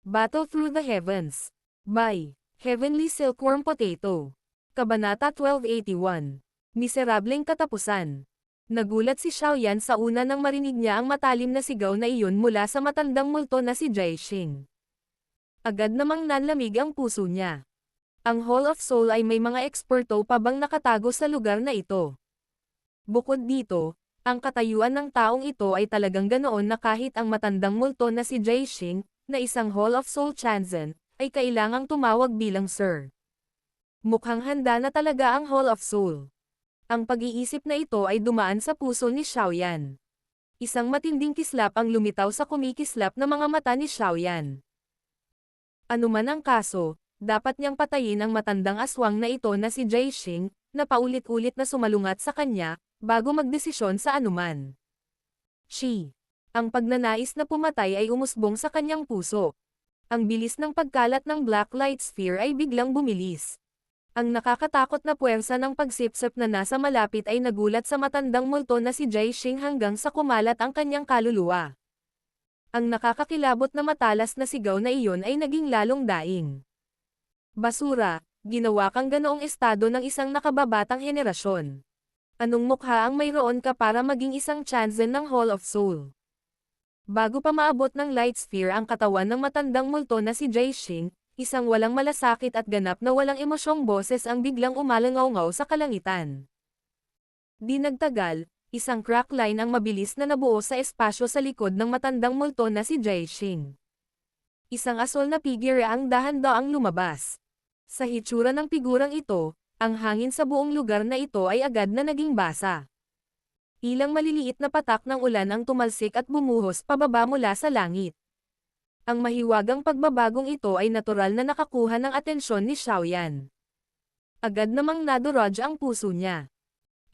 Battle Through the Heavens. By Heavenly Silkworm Potato. Kabanata 1281. Miserableng katapusan. Nagulat si Xiaoyan sa una nang marinig niya ang matalim na sigaw na iyon mula sa matandang multo na si Jiexing. Agad namang nanlamig ang puso niya. Ang Hall of Soul ay may mga eksperto pa bang nakatago sa lugar na ito. Bukod dito, ang katayuan ng taong ito ay talagang ganoon na kahit ang matandang multo na si Jiexing, na isang Hall of Soul Chanzen, ay kailangang tumawag bilang Sir. Mukhang handa na talaga ang Hall of Soul. Ang pag-iisip na ito ay dumaan sa puso ni Xiaoyan. Isang matinding kislap ang lumitaw sa kumikislap na mga mata ni Xiaoyan. Ano man ang kaso, dapat niyang patayin ang matandang aswang na ito na si Jiexing, na paulit-ulit na sumalungat sa kanya, bago magdesisyon sa anuman. Ang pagnanais na pumatay ay umusbong sa kanyang puso. Ang bilis ng pagkalat ng Black Light Sphere ay biglang bumilis. Ang nakakatakot na puwersa ng pagsipsip na nasa malapit ay nagulat sa matandang multo na si Jiexing hanggang sa kumalat ang kanyang kaluluwa. Ang nakakakilabot na matalas na sigaw na iyon ay naging lalong daing. Basura, ginawa kang ganoong estado ng isang nakababatang henerasyon. Anong mukha ang mayroon ka para maging isang Chanzen ng Hall of Soul? Bago pa maabot ng Light Sphere ang katawan ng matandang multo na si Jiexing, isang walang malasakit at ganap na walang emosyong boses ang biglang umalangaw-ngaw sa kalangitan. Di nagtagal, isang crack line ang mabilis na nabuo sa espasyo sa likod ng matandang multo na si Jiexing. Isang asol na figure ang dahan-daang lumabas. Sa hitsura ng figurang ito, ang hangin sa buong lugar na ito ay agad na naging basa. Ilang maliliit na patak ng ulan ang tumalsik at bumuhos pababa mula sa langit. Ang mahiwagang pagbabagong ito ay natural na nakakuha ng atensyon ni Xiaoyan. Agad namang nadurog ang puso niya.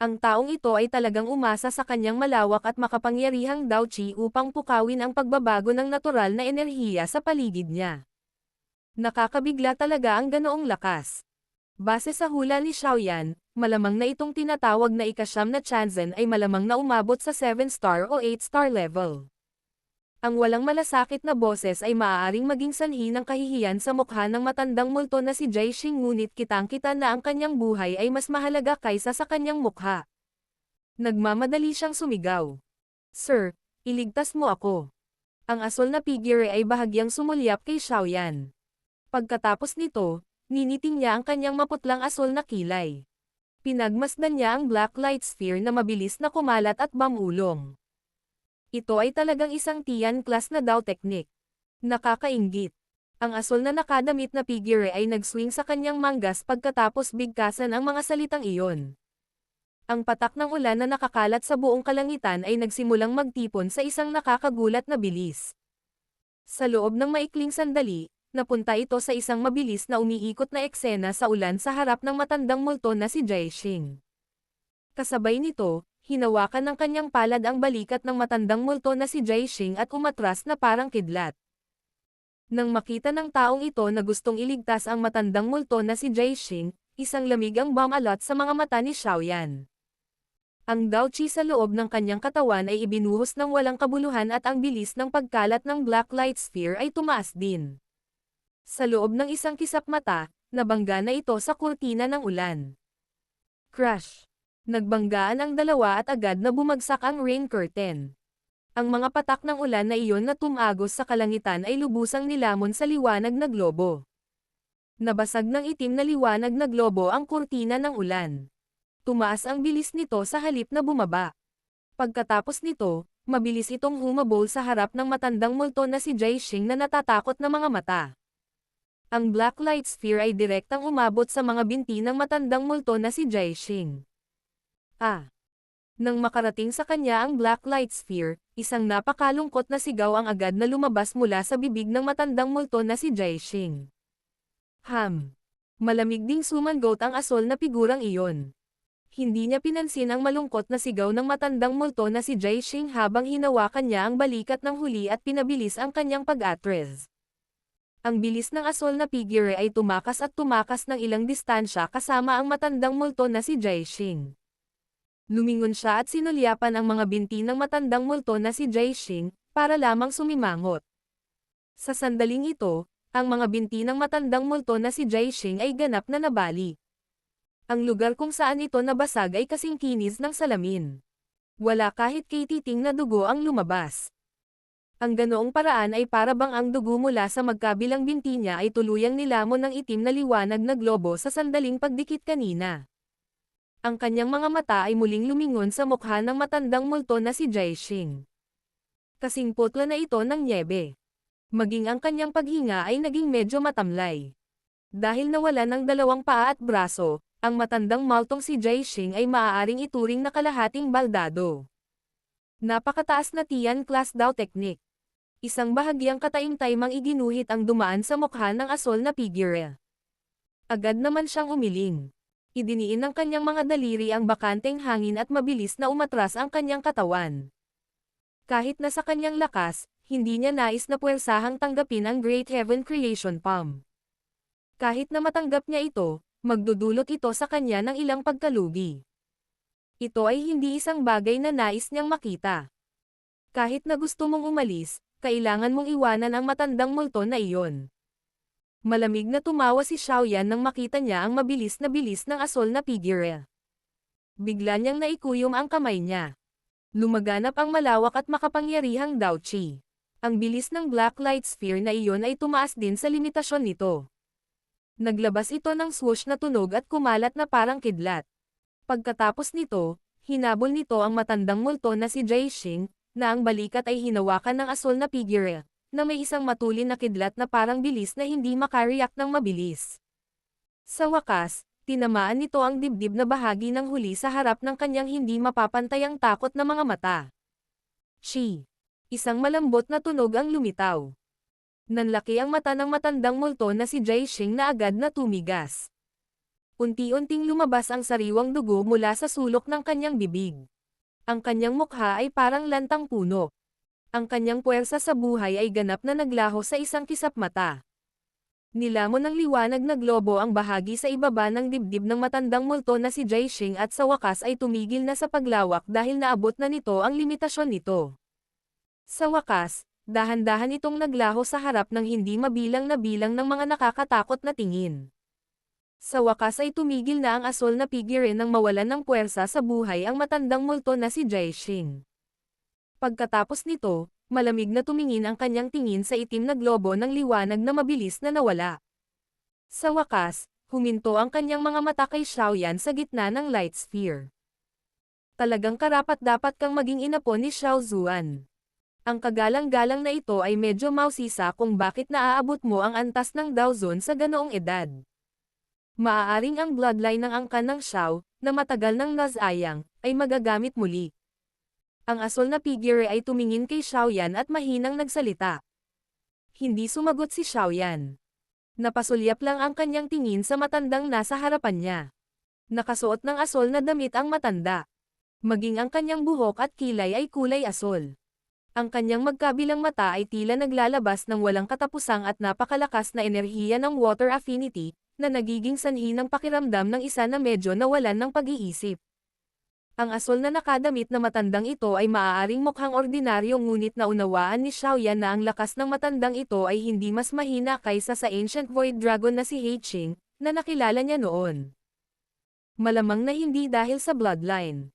Ang taong ito ay talagang umasa sa kanyang malawak at makapangyarihang Dao Qi upang pukawin ang pagbabago ng natural na enerhiya sa paligid niya. Nakakabigla talaga ang ganoong lakas. Base sa hula ni Xiaoyan, malamang na itong tinatawag na ika-9 na Chanzen ay malamang na umabot sa 7-star o 8-star level. Ang walang malasakit na boses ay maaaring maging sanhi ng kahihiyan sa mukha ng matandang multo na si Jiexing, ngunit kitang-kita na ang kanyang buhay ay mas mahalaga kaysa sa kanyang mukha. Nagmamadali siyang sumigaw. Sir, iligtas mo ako. Ang asol na figure ay bahagyang sumulyap kay Xiaoyan. Pagkatapos nito, niniting niya ang kanyang maputlang asol na kilay. Pinagmasdan niya ang Black Light Sphere na mabilis na kumalat at bamulong. Ito ay talagang isang Tian class na Dao technique. Nakakainggit. Ang asol na nakadamit na figure ay nag-swing sa kanyang manggas pagkatapos bigkasan ang mga salitang iyon. Ang patak ng ulan na nakakalat sa buong kalangitan ay nagsimulang magtipon sa isang nakakagulat na bilis. Sa loob ng maikling sandali, napunta ito sa isang mabilis na umiikot na eksena sa ulan sa harap ng matandang multo na si Jiexing. Kasabay nito, hinawakan ng kanyang palad ang balikat ng matandang multo na si Jiexing at umatras na parang kidlat. Nang makita ng taong ito na gustong iligtas ang matandang multo na si Jiexing, isang lamig ang bumalot sa mga mata ni Xiaoyan. Ang Dao Qi sa loob ng kanyang katawan ay ibinuhos ng walang kabuluhan at ang bilis ng pagkalat ng Black Light Sphere ay tumaas din. Sa loob ng isang kisap mata, nabangga na ito sa kurtina ng ulan. Crash! Nagbanggaan ang dalawa at agad na bumagsak ang rain curtain. Ang mga patak ng ulan na iyon na tumagos sa kalangitan ay lubusang nilamon sa liwanag na globo. Nabasag ng itim na liwanag na globo ang kurtina ng ulan. Tumaas ang bilis nito sa halip na bumaba. Pagkatapos nito, mabilis itong humabol sa harap ng matandang multo na si Jiexing na natatakot na mga mata. Ang Black Light Sphere ay direktang umabot sa mga binti ng matandang multo na si Jiexing. Nang makarating sa kanya ang Black Light Sphere, isang napakalungkot na sigaw ang agad na lumabas mula sa bibig ng matandang multo na si Jiexing. Malamig ding sumangot ang asol na figurang iyon. Hindi niya pinansin ang malungkot na sigaw ng matandang multo na si Jiexing habang hinawakan niya ang balikat ng huli at pinabilis ang kanyang pag-atras. Ang bilis ng asol na figure ay tumakas at tumakas ng ilang distansya kasama ang matandang multo na si Jiexing. Lumingon siya at sinulyapan ang mga binti ng matandang multo na si Jiexing, para lamang sumimangot. Sa sandaling ito, ang mga binti ng matandang multo na si Jaishing ay ganap na nabali. Ang lugar kung saan ito nabasag ay kasing kinis ng salamin. Wala kahit kititing na dugo ang lumabas. Ang ganoong paraan ay para bang ang dugo mula sa magkabilang binti niya ay tuluyang nilamon ng itim na liwanag na globo sa sandaling pagdikit kanina. Ang kanyang mga mata ay muling lumingon sa mukha ng matandang multo na si Jaishing. Kasing putla na ito ng nyebe. Maging ang kanyang paghinga ay naging medyo matamlay. Dahil nawala ng dalawang paa at braso, ang matandang maltong si Jaishing ay maaaring ituring na kalahating baldado. Napakataas na Tian class daw technique. Isang bahagyang kataimtaymang iginuhit ang dumaan sa mukha ng asol na figure. Agad naman siyang umiling. Idiniin ng kanyang mga daliri ang bakanteng hangin at mabilis na umatras ang kanyang katawan. Kahit na sa kanyang lakas, hindi niya nais na puwersahang tanggapin ang Great Heaven Creation Palm. Kahit na matanggap niya ito, magdudulot ito sa kanya ng ilang pagkalugi. Ito ay hindi isang bagay na nais niyang makita. Kahit na gusto mong umalis, kailangan mong iwanan ang matandang multo na iyon. Malamig na tumawa si Xiaoyan nang makita niya ang mabilis na bilis ng asol na figure. Bigla niyang naikuyom ang kamay niya. Lumaganap ang malawak at makapangyarihang Daochi. Ang bilis ng black light sphere na iyon ay tumaas din sa limitasyon nito. Naglabas ito ng swoosh na tunog at kumalat na parang kidlat. Pagkatapos nito, hinabol nito ang matandang multo na si Jaishing, na ang balikat ay hinawakan ng asol na figure, na may isang matulin na kidlat na parang bilis na hindi makareact ng mabilis. Sa wakas, tinamaan nito ang dibdib na bahagi ng huli sa harap ng kanyang hindi mapapantayang takot na mga mata. Chi! Isang malambot na tunog ang lumitaw. Nanlaki ang mata ng matandang multo na si Jaishing na agad na tumigas. Unti-unting lumabas ang sariwang dugo mula sa sulok ng kanyang bibig. Ang kanyang mukha ay parang lantang puno. Ang kanyang puwersa sa buhay ay ganap na naglaho sa isang kisap mata. Nilamon ng liwanag na globo ang bahagi sa ibaba ng dibdib ng matandang multo na si Jaishing at sa wakas ay tumigil na sa paglawak dahil naabot na nito ang limitasyon nito. Sa wakas, dahan-dahan itong naglaho sa harap ng hindi mabilang na bilang ng mga nakakatakot na tingin. Sa wakas ay tumigil na ang asol na figure nang mawalan ng puwersa sa buhay ang matandang multo na si Jaishing. Pagkatapos nito, malamig na tumingin ang kanyang tingin sa itim na globo ng liwanag na mabilis na nawala. Sa wakas, huminto ang kanyang mga mata kay Xiaoyan sa gitna ng light sphere. Talagang karapat-dapat kang maging inapo ni Xiao Zuan. Ang kagalang-galang na ito ay medyo mausisa kung bakit naaabot mo ang antas ng Dao Zone sa ganoong edad. Maaaring ang bloodline ng angkan ng Xiao, na matagal ng nazayang, ay magagamit muli. Ang asol na figure ay tumingin kay Xiaoyan at mahinang nagsalita. Hindi sumagot si Xiaoyan. Napasulyap lang ang kanyang tingin sa matandang nasa harapan niya. Nakasuot ng asol na damit ang matanda. Maging ang kanyang buhok at kilay ay kulay asol. Ang kanyang magkabilang mata ay tila naglalabas ng walang katapusang at napakalakas na enerhiya ng water affinity, na nagiging sanhi ng pakiramdam ng isa na medyo nawalan ng pag-iisip. Ang asol na nakadamit na matandang ito ay maaaring mukhang ordinaryo ngunit naunawaan ni Xiaoyan na ang lakas ng matandang ito ay hindi mas mahina kaysa sa Ancient Void Dragon na si Heiqing, na nakilala niya noon. Malamang na hindi dahil sa bloodline.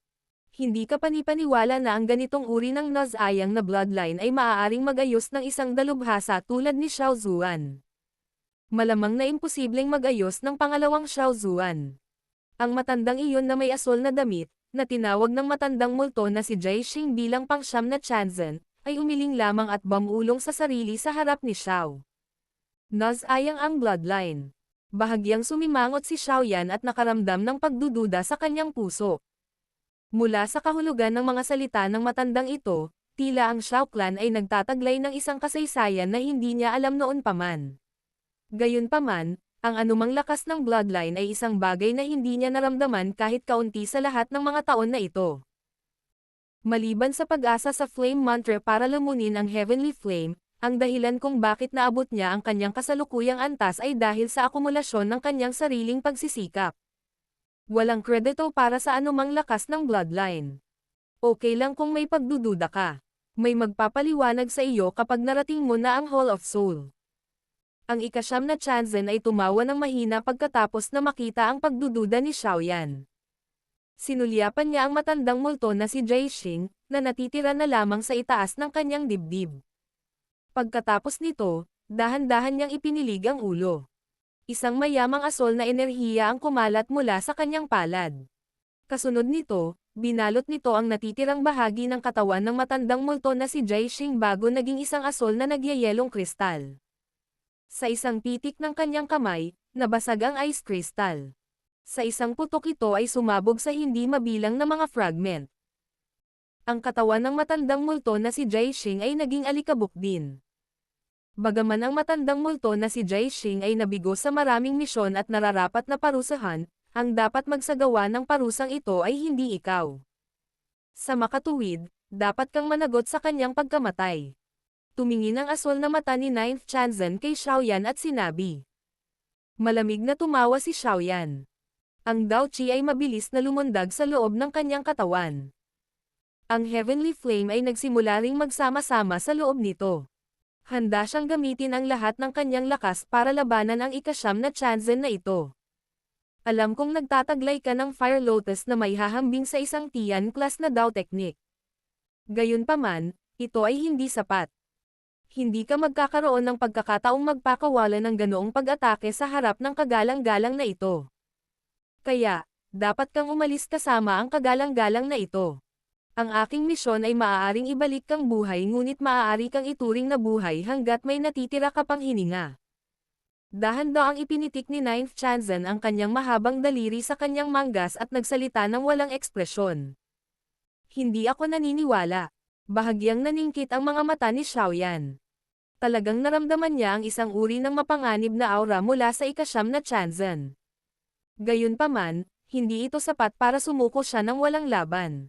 Hindi ka panipaniwala na ang ganitong uri ng nazayang na bloodline ay maaaring magayos ng isang dalubhasa tulad ni Xiao Zuan. Malamang na imposibleng magayos ng pangalawang Xiao Zuan. Ang matandang iyon na may asol na damit, na tinawag ng matandang multo na si Jaishing bilang pangsyam na Chanzen, ay umiling lamang at bamulong sa sarili sa harap ni Xiao. Nazayang ang bloodline. Bahagyang sumimangot si Xiaoyan at nakaramdam ng pagdududa sa kanyang puso. Mula sa kahulugan ng mga salita ng matandang ito, tila ang Xiao clan ay nagtataglay ng isang kasaysayan na hindi niya alam noon pa man. Gayunpaman, ang anumang lakas ng bloodline ay isang bagay na hindi niya naramdaman kahit kaunti sa lahat ng mga taon na ito. Maliban sa pag-asa sa flame mantra para lamunin ang heavenly flame, ang dahilan kung bakit naabot niya ang kanyang kasalukuyang antas ay dahil sa akumulasyon ng kanyang sariling pagsisikap. Walang kredito para sa anumang lakas ng bloodline. Okay lang kung may pagdududa ka. May magpapaliwanag sa iyo kapag narating mo na ang Hall of Soul. Ang ika-9 na Chanzen ay tumawa ng mahina pagkatapos na makita ang pagdududa ni Xiaoyan. Sinulyapan niya ang matandang multo na si Jiexing, na natitira na lamang sa itaas ng kanyang dibdib. Pagkatapos nito, dahan-dahan niyang ipinilig ang ulo. Isang mayamang asol na enerhiya ang kumalat mula sa kanyang palad. Kasunod nito, binalot nito ang natitirang bahagi ng katawan ng matandang multo na si Jiexing bago naging isang asol na nagyayelong kristal. Sa isang pitik ng kanyang kamay, nabasag ang ice crystal. Sa isang putok ito ay sumabog sa hindi mabilang na mga fragment. Ang katawan ng matandang multo na si Jiexing ay naging alikabok din. Bagaman ang matandang multo na si Jiexing ay nabigo sa maraming misyon at nararapat na parusahan, ang dapat magsagawa ng parusang ito ay hindi ikaw. Sa makatuwid, dapat kang managot sa kanyang pagkamatay. Tumingin ang asol na mata ni Ninth Chanzen kay Xiaoyan at sinabi. Malamig na tumawa si Xiaoyan. Ang Dao Qi ay mabilis na lumundag sa loob ng kanyang katawan. Ang Heavenly Flame ay nagsimula ring magsama-sama sa loob nito. Handa siyang gamitin ang lahat ng kanyang lakas para labanan ang ika-9 na Chanzen na ito. Alam kong nagtataglay ka ng Fire Lotus na may hahambing sa isang Tian class na Dao technique. Gayunpaman, ito ay hindi sapat. Hindi ka magkakaroon ng pagkakataong magpakawala ng ganoong pag-atake sa harap ng kagalang-galang na ito. Kaya, dapat kang umalis kasama ang kagalang-galang na ito. Ang aking misyon ay maaaring ibalik kang buhay ngunit maaari kang ituring na buhay hanggat may natitira ka pang hininga. Dahan-daang ipinitik ni Ninth Chanzen ang kanyang mahabang daliri sa kanyang manggas at nagsalita ng walang ekspresyon. Hindi ako naniniwala. Bahagyang naningkit ang mga mata ni Xiaoyan. Talagang naramdaman niya ang isang uri ng mapanganib na aura mula sa ika-9 na Chanzen. Gayunpaman, hindi ito sapat para sumuko siya ng walang laban.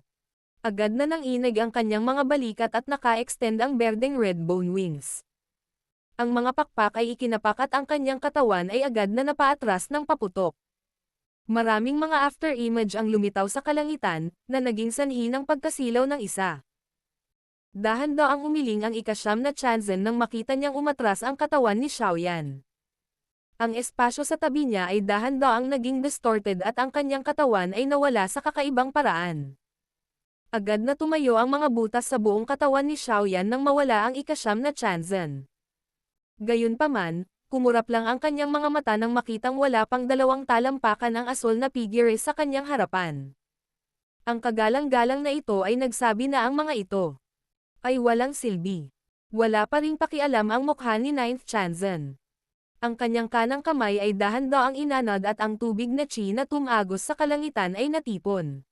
Agad na nanginig ang kanyang mga balikat at naka-extend ang berdeng red bone wings. Ang mga pakpak ay ikinapak at ang kanyang katawan ay agad na napaatras ng paputok. Maraming mga after-image ang lumitaw sa kalangitan, na naging sanhi ng pagkasilaw ng isa. Dahan-daang umiling ang ika-9 na Chanzen nang makita niyang umatras ang katawan ni Xiaoyan. Ang espasyo sa tabi niya ay dahan-daang naging distorted at ang kanyang katawan ay nawala sa kakaibang paraan. Agad na tumayo ang mga butas sa buong katawan ni Xiaoyan nang mawala ang ika-9 na Chanzen. Gayunpaman, kumurap lang ang kanyang mga mata nang makitang wala pang 2 talampakan ang asol na figure sa kanyang harapan. Ang kagalang-galang na ito ay nagsabi na ang mga ito ay walang silbi. Wala pa ring pakialam ang mukha ni Ninth Chanzen. Ang kanyang kanang kamay ay dahan-daang inanod at ang tubig na chi na tumagos sa kalangitan ay natipon.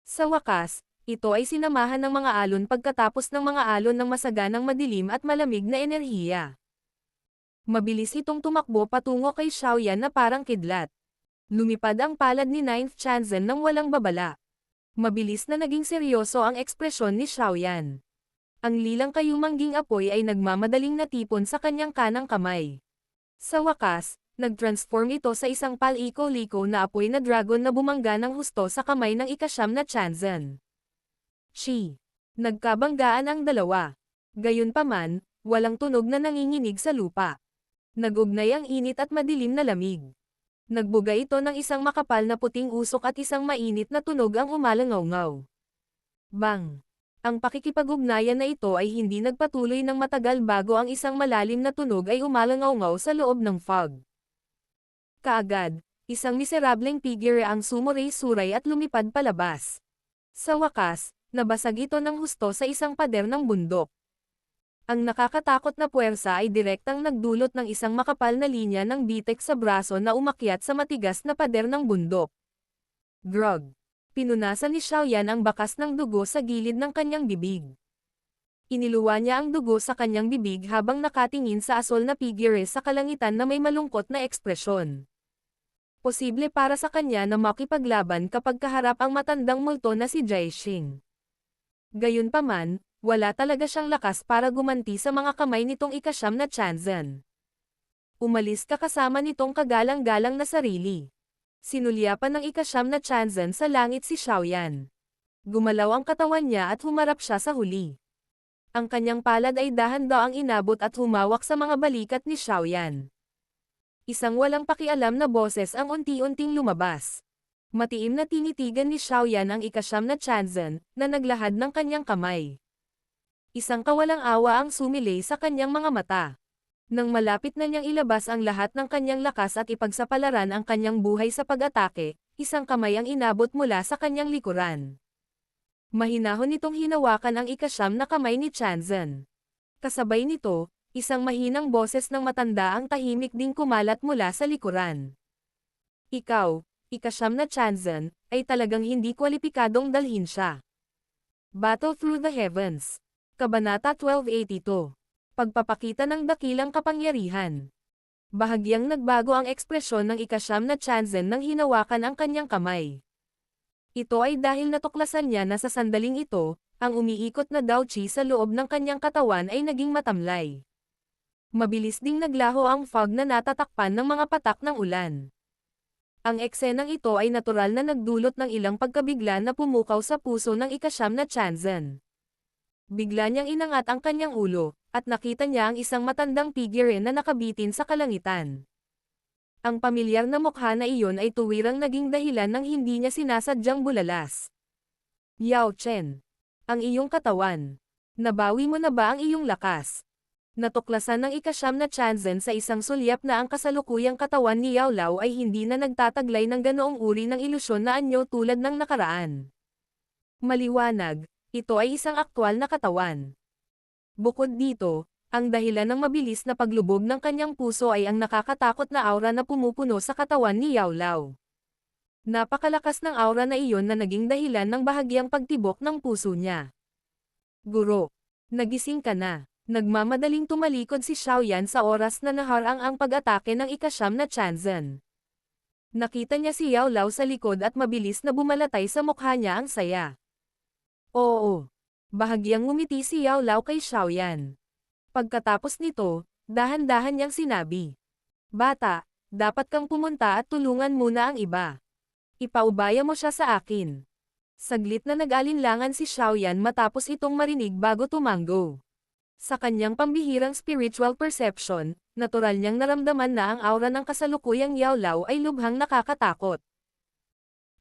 Sa wakas, ito ay sinamahan ng mga alon pagkatapos ng mga alon ng masaganang madilim at malamig na enerhiya. Mabilis itong tumakbo patungo kay Xiaoyan na parang kidlat. Lumipad ang palad ni Ninth Chanzen nang walang babala. Mabilis na naging seryoso ang ekspresyon ni Xiaoyan. Ang lilang kayumangging apoy ay nagmamadaling natipon sa kanyang kanang kamay. Sa wakas, nag-transform ito sa isang paliko-liko na apoy na dragon na bumangga ng husto sa kamay ng ika-9 na Chanzen. Shi. Nagkabanggaan ang dalawa. Gayunpaman, walang tunog na nanginginig sa lupa. Nag-ugnay ang init at madilim na lamig. Nagbuga ito ng isang makapal na puting usok at isang mainit na tunog ang umalangaw-ngaw. Bang! Ang pakikipag-ugnayan na ito ay hindi nagpatuloy ng matagal bago ang isang malalim na tunog ay umalangaw-ngaw sa loob ng fog. Kaagad, isang miserableng figure ang sumuray-suray at lumipad palabas. Sa wakas, nabasag ito ng husto sa isang pader ng bundok. Ang nakakatakot na puwersa ay direktang nagdulot ng isang makapal na linya ng bitek sa braso na umakyat sa matigas na pader ng bundok. Grog. Pinunasan ni Xiaoyan ang bakas ng dugo sa gilid ng kanyang bibig. Iniluwa niya ang dugo sa kanyang bibig habang nakatingin sa asol na figure sa kalangitan na may malungkot na ekspresyon. Posible para sa kanya na makipaglaban kapag kaharap ang matandang multo na si Jiexing. Gayunpaman, wala talaga siyang lakas para gumanti sa mga kamay nitong ika-9 na Chanzen. Umalis ka kasama nitong kagalang-galang na sarili. Sinulyapan ng ika-9 na Chanzen sa langit si Xiaoyan. Gumalaw ang katawan niya at humarap siya sa huli. Ang kanyang palad ay dahan-daang inabot at humawak sa mga balikat ni Xiaoyan. Isang walang pakialam na boses ang unti-unting lumabas. Matiim na tinitigan ni Xiaoyan ang ikasyam na Chanzen, na naglahad ng kanyang kamay. Isang kawalang awa ang sumilay sa kanyang mga mata. Nang malapit na niyang ilabas ang lahat ng kanyang lakas at ipagsapalaran ang kanyang buhay sa pag-atake, isang kamay ang inabot mula sa kanyang likuran. Mahinahon nitong hinawakan ang ikasyam na kamay ni Chanzen. Kasabay nito, isang mahinang boses ng matanda ang tahimik ding kumalat mula sa likuran. Ikaw, ikasyam na Chanzen, ay talagang hindi kwalipikadong dalhin siya. Battle Through the Heavens. Kabanata 1282. Pagpapakita ng dakilang kapangyarihan. Bahagyang nagbago ang ekspresyon ng ikasyam na Chanzen nang hinawakan ang kanyang kamay. Ito ay dahil natuklasan niya na sa sandaling ito, ang umiikot na Dao Qi sa loob ng kanyang katawan ay naging matamlay. Mabilis ding naglaho ang fog na natatakpan ng mga patak ng ulan. Ang eksenang ito ay natural na nagdulot ng ilang pagkabigla na pumukaw sa puso ng ikasyam na Chanzen. Bigla niyang inangat ang kanyang ulo, at nakita niya ang isang matandang figure na nakabitin sa kalangitan. Ang pamilyar na mukha na iyon ay tuwirang naging dahilan ng hindi niya sinasadyang bulalas. Yao Chen. Ang iyong katawan. Nabawi mo na ba ang iyong lakas? Natuklasan ng ikasyam na Chanzen sa isang sulyap na ang kasalukuyang katawan ni Yao Lao ay hindi na nagtataglay ng ganoong uri ng ilusyon na anyo tulad ng nakaraan. Maliwanag, ito ay isang aktwal na katawan. Bukod dito, ang dahilan ng mabilis na paglubog ng kanyang puso ay ang nakakatakot na aura na pumupuno sa katawan ni Yao Lao. Napakalakas ng aura na iyon na naging dahilan ng bahagyang pagtibok ng puso niya. Guro, nagising ka na. Nagmamadaling tumalikod si Xiaoyan sa oras na naharang ang pag-atake ng ikasyam na Chanzen. Nakita niya si Yao Lao sa likod at mabilis na bumalatay sa mukha niya ang saya. Oo. Bahagyang ngumiti si Yao Lao kay Xiaoyan. Pagkatapos nito, dahan-dahan niyang sinabi. Bata, dapat kang pumunta at tulungan muna ang iba. Ipaubaya mo siya sa akin. Saglit na nag-alinlangan si Xiaoyan matapos itong marinig bago tumango. Sa kanyang pambihirang spiritual perception, natural niyang naramdaman na ang aura ng kasalukuyang Yao Lao ay lubhang nakakatakot.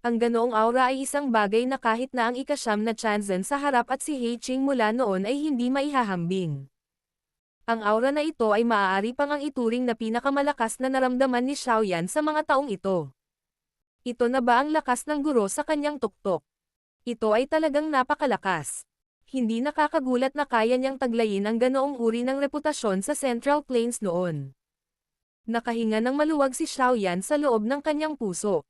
Ang ganoong aura ay isang bagay na kahit na ang ikasyam na Chanzen sa harap at si He Qing mula noon ay hindi maihahambing. Ang aura na ito ay maaari pang ang ituring na pinakamalakas na naramdaman ni Xiaoyan sa mga taong ito. Ito na ba ang lakas ng guro sa kanyang tuktok? Ito ay talagang napakalakas. Hindi nakakagulat na kaya niyang taglayin ang ganoong uri ng reputasyon sa Central Plains noon. Nakahinga ng maluwag si Xiaoyan sa loob ng kanyang puso.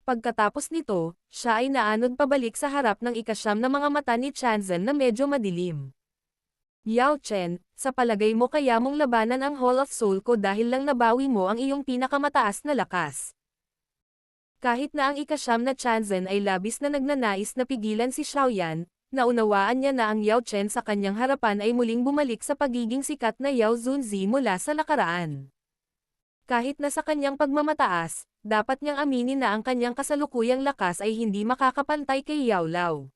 Pagkatapos nito, siya ay naanod pabalik sa harap ng ikasyam na mga mata ni Chanzen na medyo madilim. Yao Chen, sa palagay mo kaya mong labanan ang Hall of Soul ko dahil lang nabawi mo ang iyong pinakamataas na lakas. Kahit na ang ikasyam na Chanzen ay labis na nagnanais na pigilan si Xiaoyan, naunawaan niya na ang Yao Chen sa kanyang harapan ay muling bumalik sa pagiging sikat na Yao Zunzi mula sa nakaraan. Kahit na sa kanyang pagmamataas, dapat niyang aminin na ang kanyang kasalukuyang lakas ay hindi makakapantay kay Yao Lao.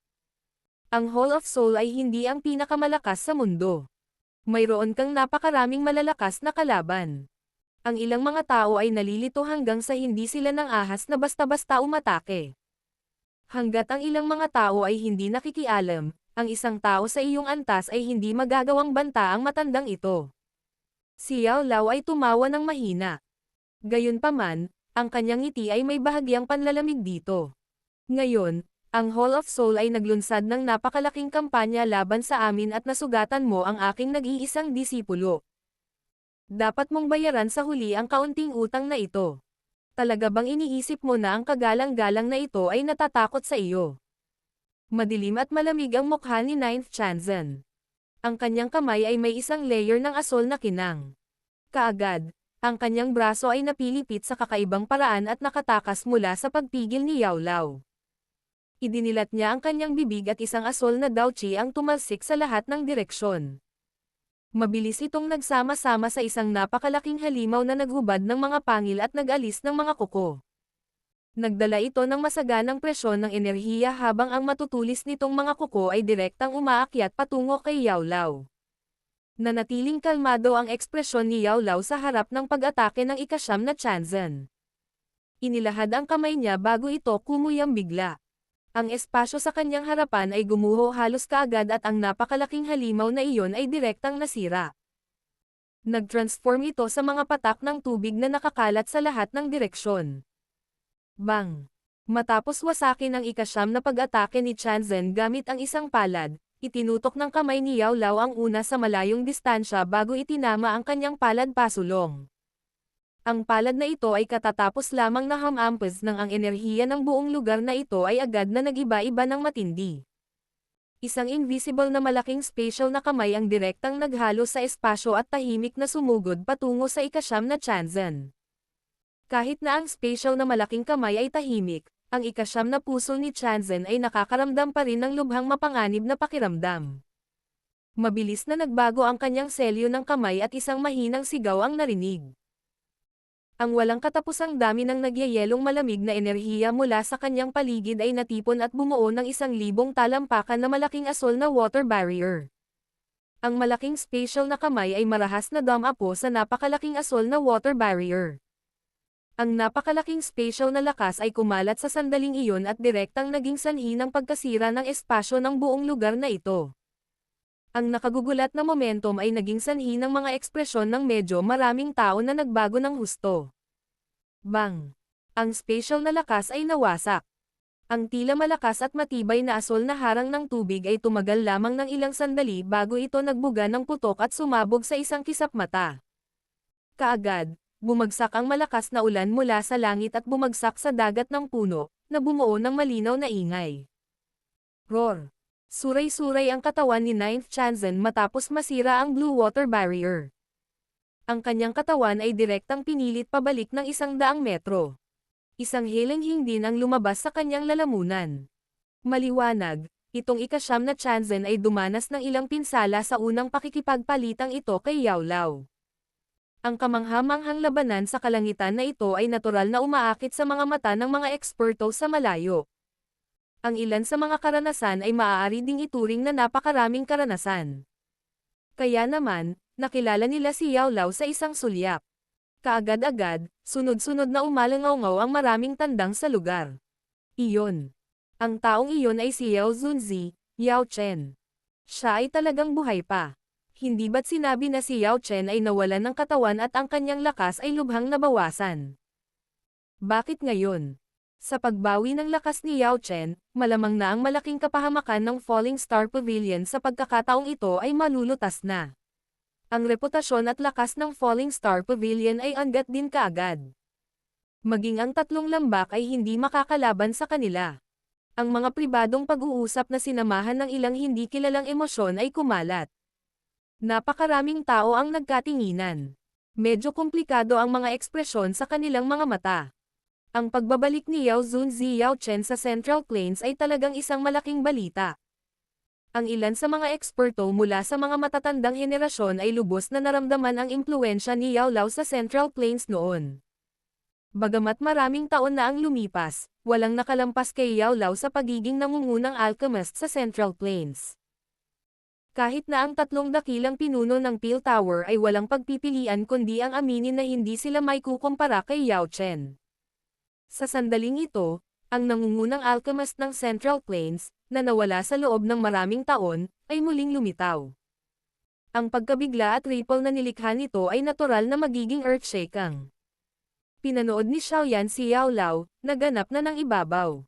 Ang Hall of Soul ay hindi ang pinakamalakas sa mundo. Mayroon kang napakaraming malalakas na kalaban. Ang ilang mga tao ay nalilito hanggang sa hindi sila nang ahas na basta-basta umatake. Hanggat ang ilang mga tao ay hindi nakikialam, ang isang tao sa iyong antas ay hindi magagawang banta ang matandang ito. Si Yao Lao ay tumawa ng mahina. Gayunpaman, ang kanyang ngiti ay may bahagyang panlalamig dito. Ngayon, ang Hall of Soul ay naglunsad ng napakalaking kampanya laban sa amin at nasugatan mo ang aking nag-iisang disipulo. Dapat mong bayaran sa huli ang kaunting utang na ito. Talaga bang iniisip mo na ang kagalang-galang na ito ay natatakot sa iyo? Madilim at malamig ang mukha ni Ninth Chanzen. Ang kanyang kamay ay may isang layer ng asol na kinang. Kaagad, ang kanyang braso ay napilipit sa kakaibang paraan at nakatakas mula sa pagpigil ni Yao Lao. Idinilat niya ang kanyang bibig at isang asol na Dao Qi ang tumalsik sa lahat ng direksyon. Mabilis itong nagsama-sama sa isang napakalaking halimaw na naghubad ng mga pangil at nag-alis ng mga kuko. Nagdala ito ng masaganang presyon ng enerhiya habang ang matutulis nitong mga kuko ay direktang umaakyat patungo kay Yao Lao. Nanatiling kalmado ang ekspresyon ni Yao Lao sa harap ng pag-atake ng ika-9 na Chanzen. Inilahad ang kamay niya bago ito kumuyang bigla. Ang espasyo sa kanyang harapan ay gumuho halos kaagad at ang napakalaking halimaw na iyon ay direktang nasira. Nag-transform ito sa mga patak ng tubig na nakakalat sa lahat ng direksyon. Bang! Matapos wasakin ang ika-9 na pag-atake ni Chanzen gamit ang isang palad, itinutok ng kamay ni Yao Lao ang una sa malayong distansya bago itinama ang kanyang palad pasulong. Ang palad na ito ay katatapos lamang na hamampes ng ang enerhiya ng buong lugar na ito ay agad na nag-iba-iba ng matindi. Isang invisible na malaking spatial na kamay ang direktang naghalo sa espasyo at tahimik na sumugod patungo sa ika-9 na Chanzen. Kahit na ang spatial na malaking kamay ay tahimik, ang ika-9 na puso ni Chanzen ay nakakaramdam pa rin ng lubhang mapanganib na pakiramdam. Mabilis na nagbago ang kanyang selyo ng kamay at isang mahinang sigaw ang narinig. Ang walang katapusang dami ng nagyayelong malamig na enerhiya mula sa kanyang paligid ay natipon at bumuo ng 1,000 talampakan na malaking asol na water barrier. Ang malaking spatial na kamay ay marahas na dumapo sa napakalaking asol na water barrier. Ang napakalaking spatial na lakas ay kumalat sa sandaling iyon at direktang naging sanhi ng pagkasira ng espasyo ng buong lugar na ito. Ang nakagugulat na momentum ay naging sanhi ng mga ekspresyon ng medyo maraming tao na nagbago ng husto. Bang! Ang spatial na lakas ay nawasak. Ang tila malakas at matibay na asol na harang ng tubig ay tumagal lamang ng ilang sandali bago ito nagbuga ng putok at sumabog sa isang kisap mata. Kaagad, bumagsak ang malakas na ulan mula sa langit at bumagsak sa dagat ng puno, na bumuo ng malinaw na ingay. Roar! Suray-suray ang katawan ni Ninth Chanzen matapos masira ang blue water barrier. Ang kanyang katawan ay direktang pinilit pabalik ng 100 metro. Isang hilinghing din ang lumabas sa kanyang lalamunan. Maliwanag, itong ika-9 na Chanzen ay dumanas ng ilang pinsala sa unang pakikipagpalitang ito kay Yao Lao. Ang kamanghamanghang labanan sa kalangitan na ito ay natural na umaakit sa mga mata ng mga eksperto sa malayo. Ang ilan sa mga karanasan ay maaari ding ituring na napakaraming karanasan. Kaya naman, nakilala nila si Yao Lao sa isang sulyap. Kaagad-agad, sunod-sunod na umalangaw-ngaw ang maraming tandang sa lugar. Iyon. Ang taong iyon ay si Yao Zunzi, Yao Chen. Siya ay talagang buhay pa. Hindi ba't sinabi na si Yao Chen ay nawalan ng katawan at ang kanyang lakas ay lubhang nabawasan? Bakit ngayon? Sa pagbawi ng lakas ni Yao Chen, malamang na ang malaking kapahamakan ng Falling Star Pavilion sa pagkakataong ito ay malulutas na. Ang reputasyon at lakas ng Falling Star Pavilion ay anggat din kaagad. Maging ang 3 lambak ay hindi makakalaban sa kanila. Ang mga pribadong pag-uusap na sinamahan ng ilang hindi kilalang emosyon ay kumalat. Napakaraming tao ang nagkatinginan. Medyo komplikado ang mga ekspresyon sa kanilang mga mata. Ang pagbabalik ni Yao Zunzi Yao Chen sa Central Plains ay talagang isang malaking balita. Ang ilan sa mga eksperto mula sa mga matatandang henerasyon ay lubos na naramdaman ang impluwensya ni Yao Lao sa Central Plains noon. Bagamat maraming taon na ang lumipas, walang nakalampas kay Yao Lao sa pagiging nangungunang alchemist sa Central Plains. Kahit na ang 3 dakilang pinuno ng Peel Tower ay walang pagpipilian kundi ang aminin na hindi sila may kukumpara kay Yao Chen. Sa sandaling ito, ang nangungunang alchemist ng Central Plains, na nawala sa loob ng maraming taon, ay muling lumitaw. Ang pagkabigla at ripple na nilikha nito ay natural na magiging earthshaking. Pinanood ni Xiaoyan si Yao Lao, naganap na ng ibabaw.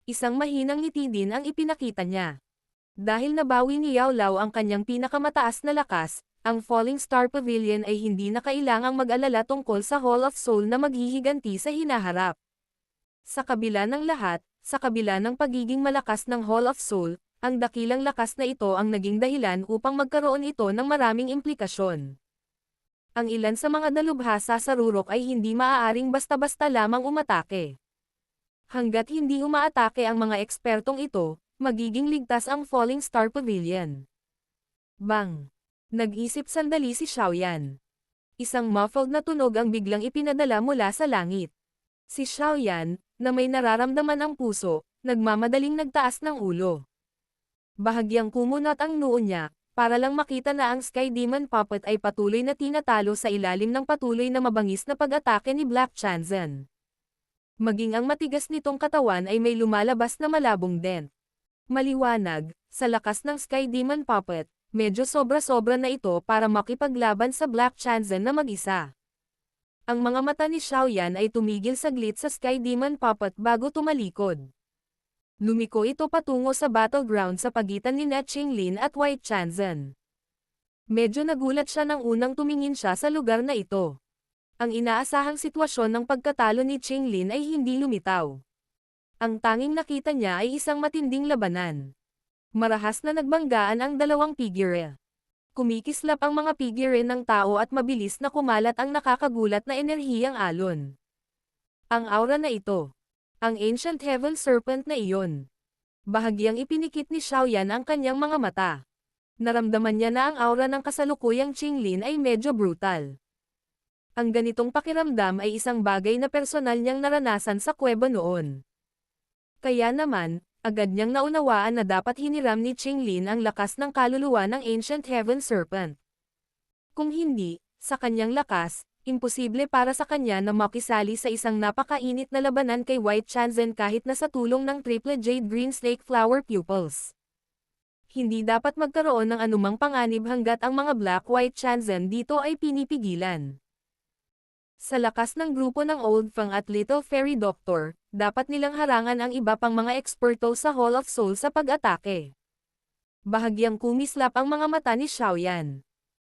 Isang mahinang ngiti din ang ipinakita niya. Dahil nabawi ni Yao Lao ang kanyang pinakamataas na lakas, ang Falling Star Pavilion ay hindi na kailangang mag-alala tungkol sa Hall of Soul na maghihiganti sa hinaharap. Sa kabila ng lahat, sa kabila ng pagiging malakas ng Hall of Soul, ang dakilang lakas na ito ang naging dahilan upang magkaroon ito ng maraming implikasyon. Ang ilan sa mga dalubhasa sa rurok ay hindi maaaring basta-basta lamang umatake. Hanggat hindi umaatake ang mga ekspertong ito, magiging ligtas ang Falling Star Pavilion. Bang! Nag-isip sandali si Xiaoyan. Isang muffled na tunog ang biglang ipinadala mula sa langit. Si Xiaoyan, na may nararamdaman ang puso, nagmamadaling nagtaas ng ulo. Bahagyang kumunat ang noo niya, para lang makita na ang Sky Demon Puppet ay patuloy na tinatalo sa ilalim ng patuloy na mabangis na pag-atake ni Black Chanzen. Maging ang matigas nitong katawan ay may lumalabas na malabong dent. Maliwanag, sa lakas ng Sky Demon Puppet, medyo sobra-sobra na ito para makipaglaban sa Black Chanzen na mag-isa. Ang mga mata ni Xiaoyan ay tumigil saglit sa Sky Demon Puppet bago tumalikod. Lumiko ito patungo sa battleground sa pagitan ni Qinglin at White Chanzen. Medyo nagulat siya nang unang tumingin siya sa lugar na ito. Ang inaasahang sitwasyon ng pagkatalo ni Qinglin ay hindi lumitaw. Ang tanging nakita niya ay isang matinding labanan. Marahas na nagbanggaan ang dalawang figure. Kumikislap ang mga figure ng tao at mabilis na kumalat ang nakakagulat na enerhiyang alon. Ang aura na ito. Ang Ancient Heaven Serpent na iyon. Bahagyang ipinikit ni Xiaoyan ang kanyang mga mata. Naramdaman niya na ang aura ng kasalukuyang Qinglin ay medyo brutal. Ang ganitong pakiramdam ay isang bagay na personal niyang naranasan sa kuweba noon. Kaya naman, agad niyang naunawaan na dapat hiniram ni Qinglin ang lakas ng kaluluwa ng Ancient Heaven Serpent. Kung hindi, sa kanyang lakas, imposible para sa kanya na makisali sa isang napakainit na labanan kay White Chanzen kahit na sa tulong ng triple Jade Green Snake Flower Pupils. Hindi dapat magkaroon ng anumang panganib hanggat ang mga Black-White Chanzen dito ay pinipigilan. Sa lakas ng grupo ng Old Fang at Little Fairy Doctor, dapat nilang harangan ang iba pang mga eksperto sa Hall of Souls sa pag-atake. Bahagyang kumislap ang mga mata ni Xiaoyan.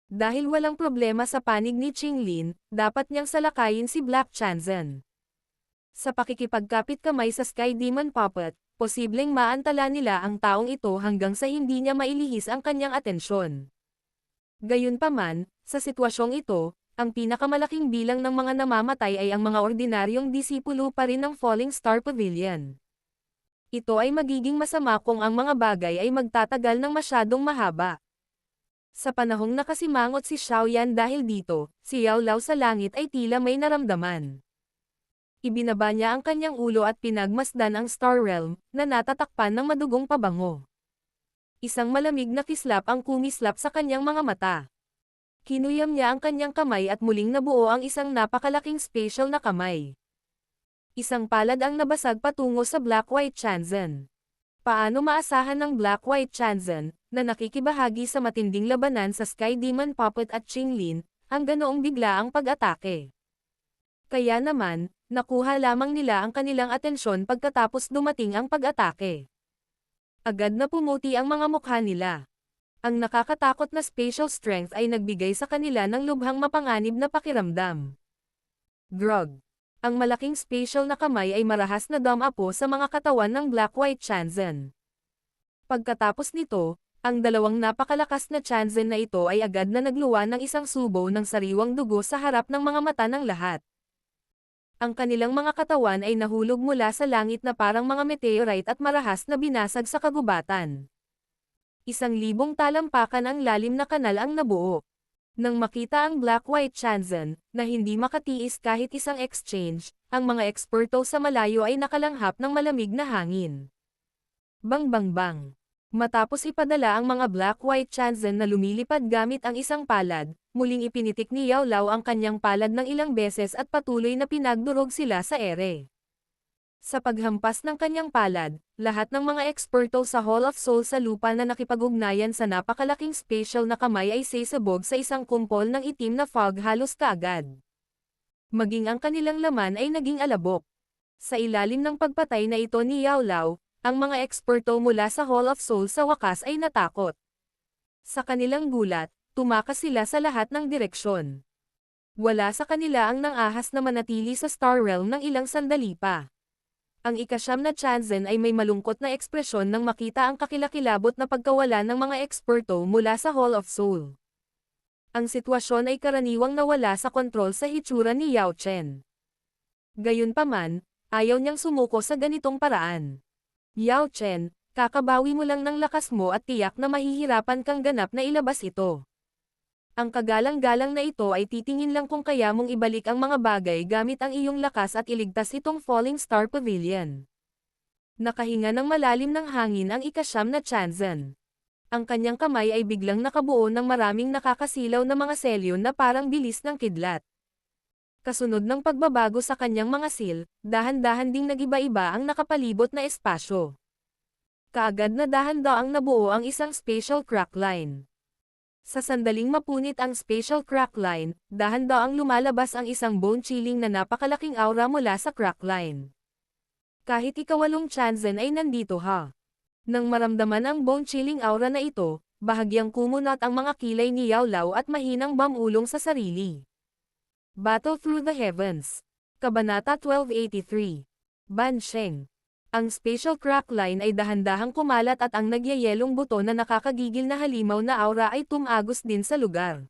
Dahil walang problema sa panig ni Qinglin, dapat niyang salakayin si Black Chanzen. Sa pakikipagkapit kamay sa Sky Demon Puppet, posibleng maantala nila ang taong ito hanggang sa hindi niya mailihis ang kanyang atensyon. Gayunpaman, sa sitwasyong ito, ang pinakamalaking bilang ng mga namamatay ay ang mga ordinaryong disipulo pa rin ng Falling Star Pavilion. Ito ay magiging masama kung ang mga bagay ay magtatagal ng masyadong mahaba. Sa panahong nakasimangot si Xiaoyan dahil dito, si Yao Lao sa langit ay tila may naramdaman. Ibinaba niya ang kanyang ulo at pinagmasdan ang Star Realm, na natatakpan ng madugong pabango. Isang malamig na kislap ang kumislap sa kanyang mga mata. Kinuyam niya ang kanyang kamay at muling nabuo ang isang napakalaking spatial na kamay. Isang palad ang nabasag patungo sa Black-White Chanzen. Paano maasahan ng Black-White Chanzen, na nakikibahagi sa matinding labanan sa Sky Demon Puppet at Qinglin, ang ganoong bigla ang pag-atake? Kaya naman, nakuha lamang nila ang kanilang atensyon pagkatapos dumating ang pag-atake. Agad na pumuti ang mga mukha nila. Ang nakakatakot na spatial strength ay nagbigay sa kanila ng lubhang mapanganib na pakiramdam. Grog. Ang malaking spatial na kamay ay marahas na dumapo sa mga katawan ng Black-White Chanzen. Pagkatapos nito, ang dalawang napakalakas na Chanzen na ito ay agad na nagluwa ng isang subo ng sariwang dugo sa harap ng mga mata ng lahat. Ang kanilang mga katawan ay nahulog mula sa langit na parang mga meteorite at marahas na binasag sa kagubatan. 1,000 talampakan ang lalim na kanal ang nabuo. Nang makita ang Black-White Chanzen, na hindi makatiis kahit isang exchange, ang mga eksperto sa malayo ay nakalanghap ng malamig na hangin. Bang bang bang. Matapos ipadala ang mga Black-White Chanzen na lumilipad gamit ang isang palad, muling ipinitik ni Yao Lao ang kanyang palad ng ilang beses at patuloy na pinagdurog sila sa ere. Sa paghampas ng kanyang palad, lahat ng mga eksperto sa Hall of Souls sa lupa na nakipag-ugnayan sa napakalaking spatial na kamay ay sasabog sa isang kumpol ng itim na fog halos kaagad. Maging ang kanilang laman ay naging alabok. Sa ilalim ng pagpatay na ito ni Yao Lao, ang mga eksperto mula sa Hall of Souls sa wakas ay natakot. Sa kanilang gulat, tumakas sila sa lahat ng direksyon. Wala sa kanila ang nang-ahas na manatili sa Star Realm ng ilang sandali pa. Ang ika-9 na Chanzen ay may malungkot na ekspresyon nang makita ang kakilakilabot na pagkawala ng mga eksperto mula sa Hall of Soul. Ang sitwasyon ay karaniwang nawala sa kontrol sa hitsura ni Yao Chen. Gayunpaman, ayaw niyang sumuko sa ganitong paraan. Yao Chen, kakabawi mo lang ng lakas mo at tiyak na mahihirapan kang ganap na ilabas ito. Ang kagalang-galang na ito ay titingin lang kung kaya mong ibalik ang mga bagay gamit ang iyong lakas at iligtas itong Falling Star Pavilion. Nakahinga ng malalim ng hangin ang ika-9 na Chanzen. Ang kanyang kamay ay biglang nakabuo ng maraming nakakasilaw na mga selyo na parang bilis ng kidlat. Kasunod ng pagbabago sa kanyang mga seal, dahan-dahan ding nagiba-iba ang nakapalibot na espasyo. Kaagad na dahan-daang nabuo ang isang spatial crack line. Sa sandaling mapunit ang spatial crack line, dahan-daang lumalabas ang isang bone-chilling na napakalaking aura mula sa crack line. Kahit ika-8 Chanzen ay nandito ha. Nang maramdaman ang bone-chilling aura na ito, bahagyang kumunat ang mga kilay ni Yao Lao at mahinang bamulong sa sarili. Battle Through the Heavens. Kabanata 1283. Ban Sheng. Ang spatial crack line ay dahan-dahang kumalat at ang nagyayelong buto na nakakagigil na halimaw na aura ay tumagos din sa lugar.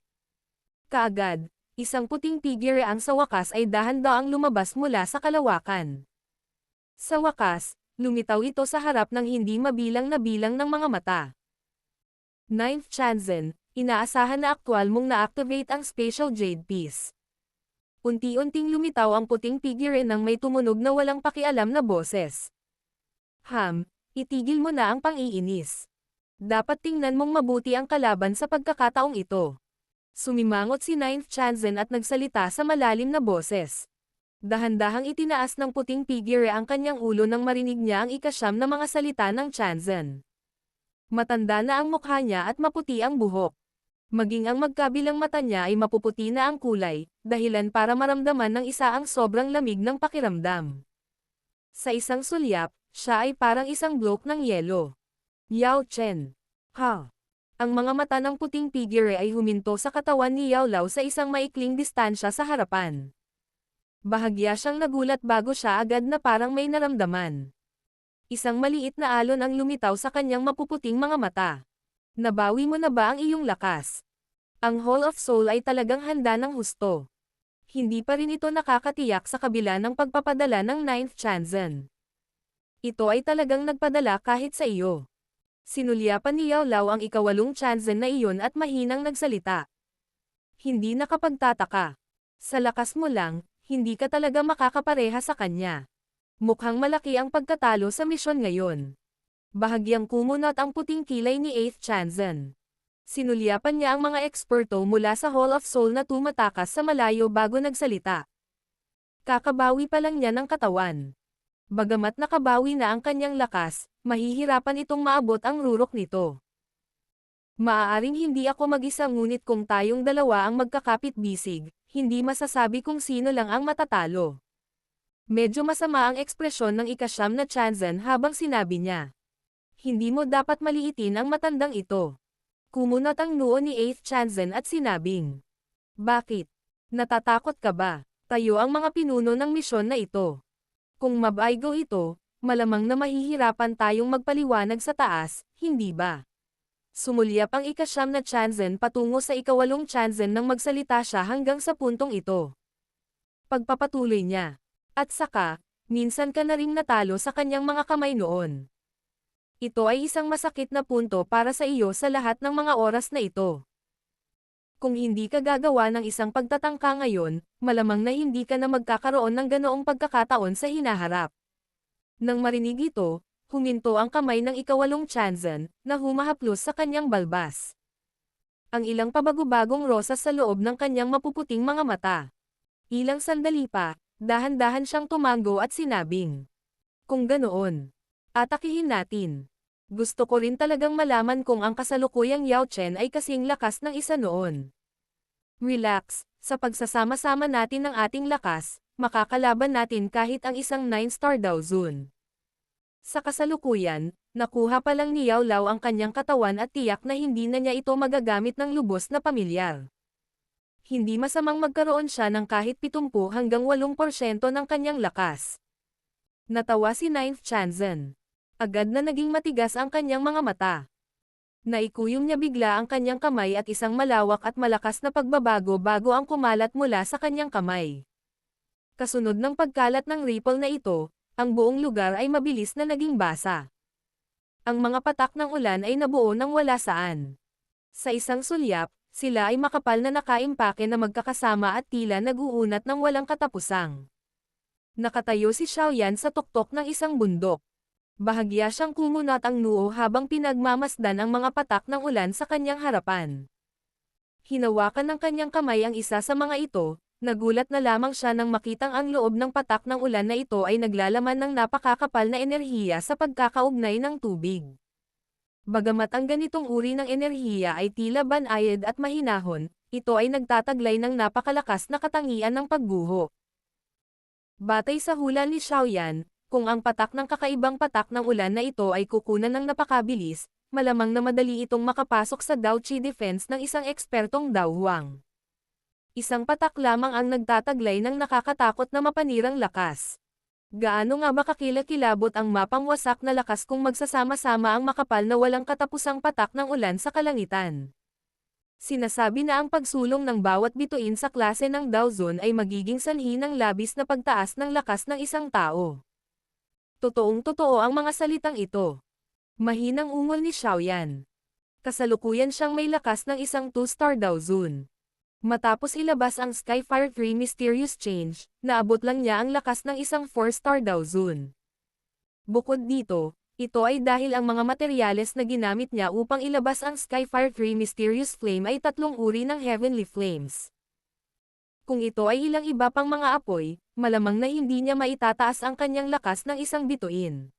Kaagad, isang puting figure ang sa wakas ay dahan-daang lumabas mula sa kalawakan. Sa wakas, lumitaw ito sa harap ng hindi mabilang na bilang ng mga mata. 9th Chanzen, inaasahan na aktwal mong na-activate ang spatial jade piece. Unti-unting lumitaw ang puting figure nang may tumunog na walang pakialam na boses. Itigil mo na ang pang-iinis. Dapat tingnan mong mabuti ang kalaban sa pagkakataong ito. Sumimangot si 9th Chanzen at nagsalita sa malalim na boses. Dahan-dahang itinaas ng puting figure ang kanyang ulo nang marinig niya ang ika-9 na mga salita ng Chanzen. Matanda na ang mukha niya at maputi ang buhok. Maging ang magkabilang mata niya ay mapuputi na ang kulay, dahilan para maramdaman ng isa ang sobrang lamig ng pakiramdam. Sa isang sulyap, siya ay parang isang bloke ng yelo. Yao Chen. Ang mga mata ng puting figure ay huminto sa katawan ni Yao Lao sa isang maikling distansya sa harapan. Bahagya siyang nagulat bago siya agad na parang may naramdaman. Isang maliit na alon ang lumitaw sa kanyang mapuputing mga mata. Nabawi mo na ba ang iyong lakas? Ang Hall of Soul ay talagang handa ng husto. Hindi pa rin ito nakakatiyak sa kabila ng pagpapadala ng 9th Chanzen. Ito ay talagang nagpadala kahit sa iyo. Sinulyapan ni Yao Lao ang ika-8 Chanzen na iyon at mahinang nagsalita. Hindi nakapagtataka. Sa lakas mo lang, hindi ka talaga makakapareha sa kanya. Mukhang malaki ang pagkatalo sa misyon ngayon. Bahagyang kumunat ang puting kilay ni 8th Chanzen. Sinulyapan niya ang mga eksperto mula sa Hall of Soul na tumatakas sa malayo bago nagsalita. Kakabawi pa lang niya ng katawan. Bagamat nakabawi na ang kanyang lakas, mahihirapan itong maabot ang rurok nito. Maaaring hindi ako mag-isa ngunit kung tayong dalawa ang magkakapit-bisig, hindi masasabi kung sino lang ang matatalo. Medyo masama ang ekspresyon ng ika-9 na Chanzen habang sinabi niya. Hindi mo dapat maliitin ang matandang ito. Kumunat ang noo ni 8th Chanzen at sinabing. Bakit? Natatakot ka ba? Tayo ang mga pinuno ng misyon na ito. Kung mabaygo ito, malamang na mahihirapan tayong magpaliwanag sa taas, hindi ba? Sumulyap ang ika-9 na Chanzen patungo sa ika-8 Chanzen nang magsalita siya hanggang sa puntong ito. Pagpapatuloy niya. At saka, minsan ka na ring natalo sa kanyang mga kamay noon. Ito ay isang masakit na punto para sa iyo sa lahat ng mga oras na ito. Kung hindi ka gagawa ng isang pagtatangka ngayon, malamang na hindi ka na magkakaroon ng ganoong pagkakataon sa hinaharap. Nang marinig ito, huminto ang kamay ng ika-8 Chanzen, na humahaplos sa kanyang balbas. Ang ilang pabagubagong rosas sa loob ng kanyang mapuputing mga mata. Ilang sandali pa, dahan-dahan siyang tumango at sinabing. Kung ganoon, atakihin natin. Gusto ko rin talagang malaman kung ang kasalukuyang Yao Chen ay kasing lakas ng isa noon. Relax, sa pagsasama-sama natin ng ating lakas, makakalaban natin kahit ang isang 9-star Dao Zun. Sa kasalukuyan, nakuha pa lang ni Yao Lao ang kanyang katawan at tiyak na hindi na niya ito magagamit ng lubos na pamilyar. Hindi masamang magkaroon siya ng kahit 70 hanggang 8% ng kanyang lakas. Natawa si 9th Chanzen. Agad na naging matigas ang kanyang mga mata. Naikuyom niya bigla ang kanyang kamay at isang malawak at malakas na pagbabago bago ang kumalat mula sa kanyang kamay. Kasunod ng pagkalat ng ripple na ito, ang buong lugar ay mabilis na naging basa. Ang mga patak ng ulan ay nabuo ng wala saan. Sa isang sulyap, sila ay makapal na nakaimpake na magkakasama at tila nag-uunat ng walang katapusang. Nakatayo si Xiaoyan sa tuktok ng isang bundok. Bahagya siyang kumunat ang noo habang pinagmamasdan ang mga patak ng ulan sa kanyang harapan. Hinawakan ng kanyang kamay ang isa sa mga ito, nagulat na lamang siya nang makitang ang loob ng patak ng ulan na ito ay naglalaman ng napakakapal na enerhiya sa pagkakaugnay ng tubig. Bagamat ang ganitong uri ng enerhiya ay tila banayad at mahinahon, ito ay nagtataglay ng napakalakas na katangian ng pagguho. Batay sa hula ni Xiaoyan, kung ang patak ng kakaibang patak ng ulan na ito ay kukunan ng napakabilis, malamang na madali itong makapasok sa Daochi defense ng isang ekspertong Daohuang. Isang patak lamang ang nagtataglay ng nakakatakot na mapanirang lakas. Gaano nga ba kakilakilabot ang mapangwasak na lakas kung magsasama-sama ang makapal na walang katapusang patak ng ulan sa kalangitan? Sinasabi na ang pagsulong ng bawat bituin sa klase ng Daozun ay magiging sanhi ng labis na pagtaas ng lakas ng isang tao. Totoong-totoo ang mga salitang ito. Mahinang ungol ni Xiaoyan. Kasalukuyan siyang may lakas ng isang 2-star Daozun. Matapos ilabas ang Skyfire 3 Mysterious Change, naabot lang niya ang lakas ng isang 4-star Daozun. Bukod dito, ito ay dahil ang mga materyales na ginamit niya upang ilabas ang Skyfire 3 Mysterious Flame ay tatlong uri ng Heavenly Flames. Kung ito ay ilang iba pang mga apoy, malamang na hindi niya maitataas ang kanyang lakas ng isang bituin.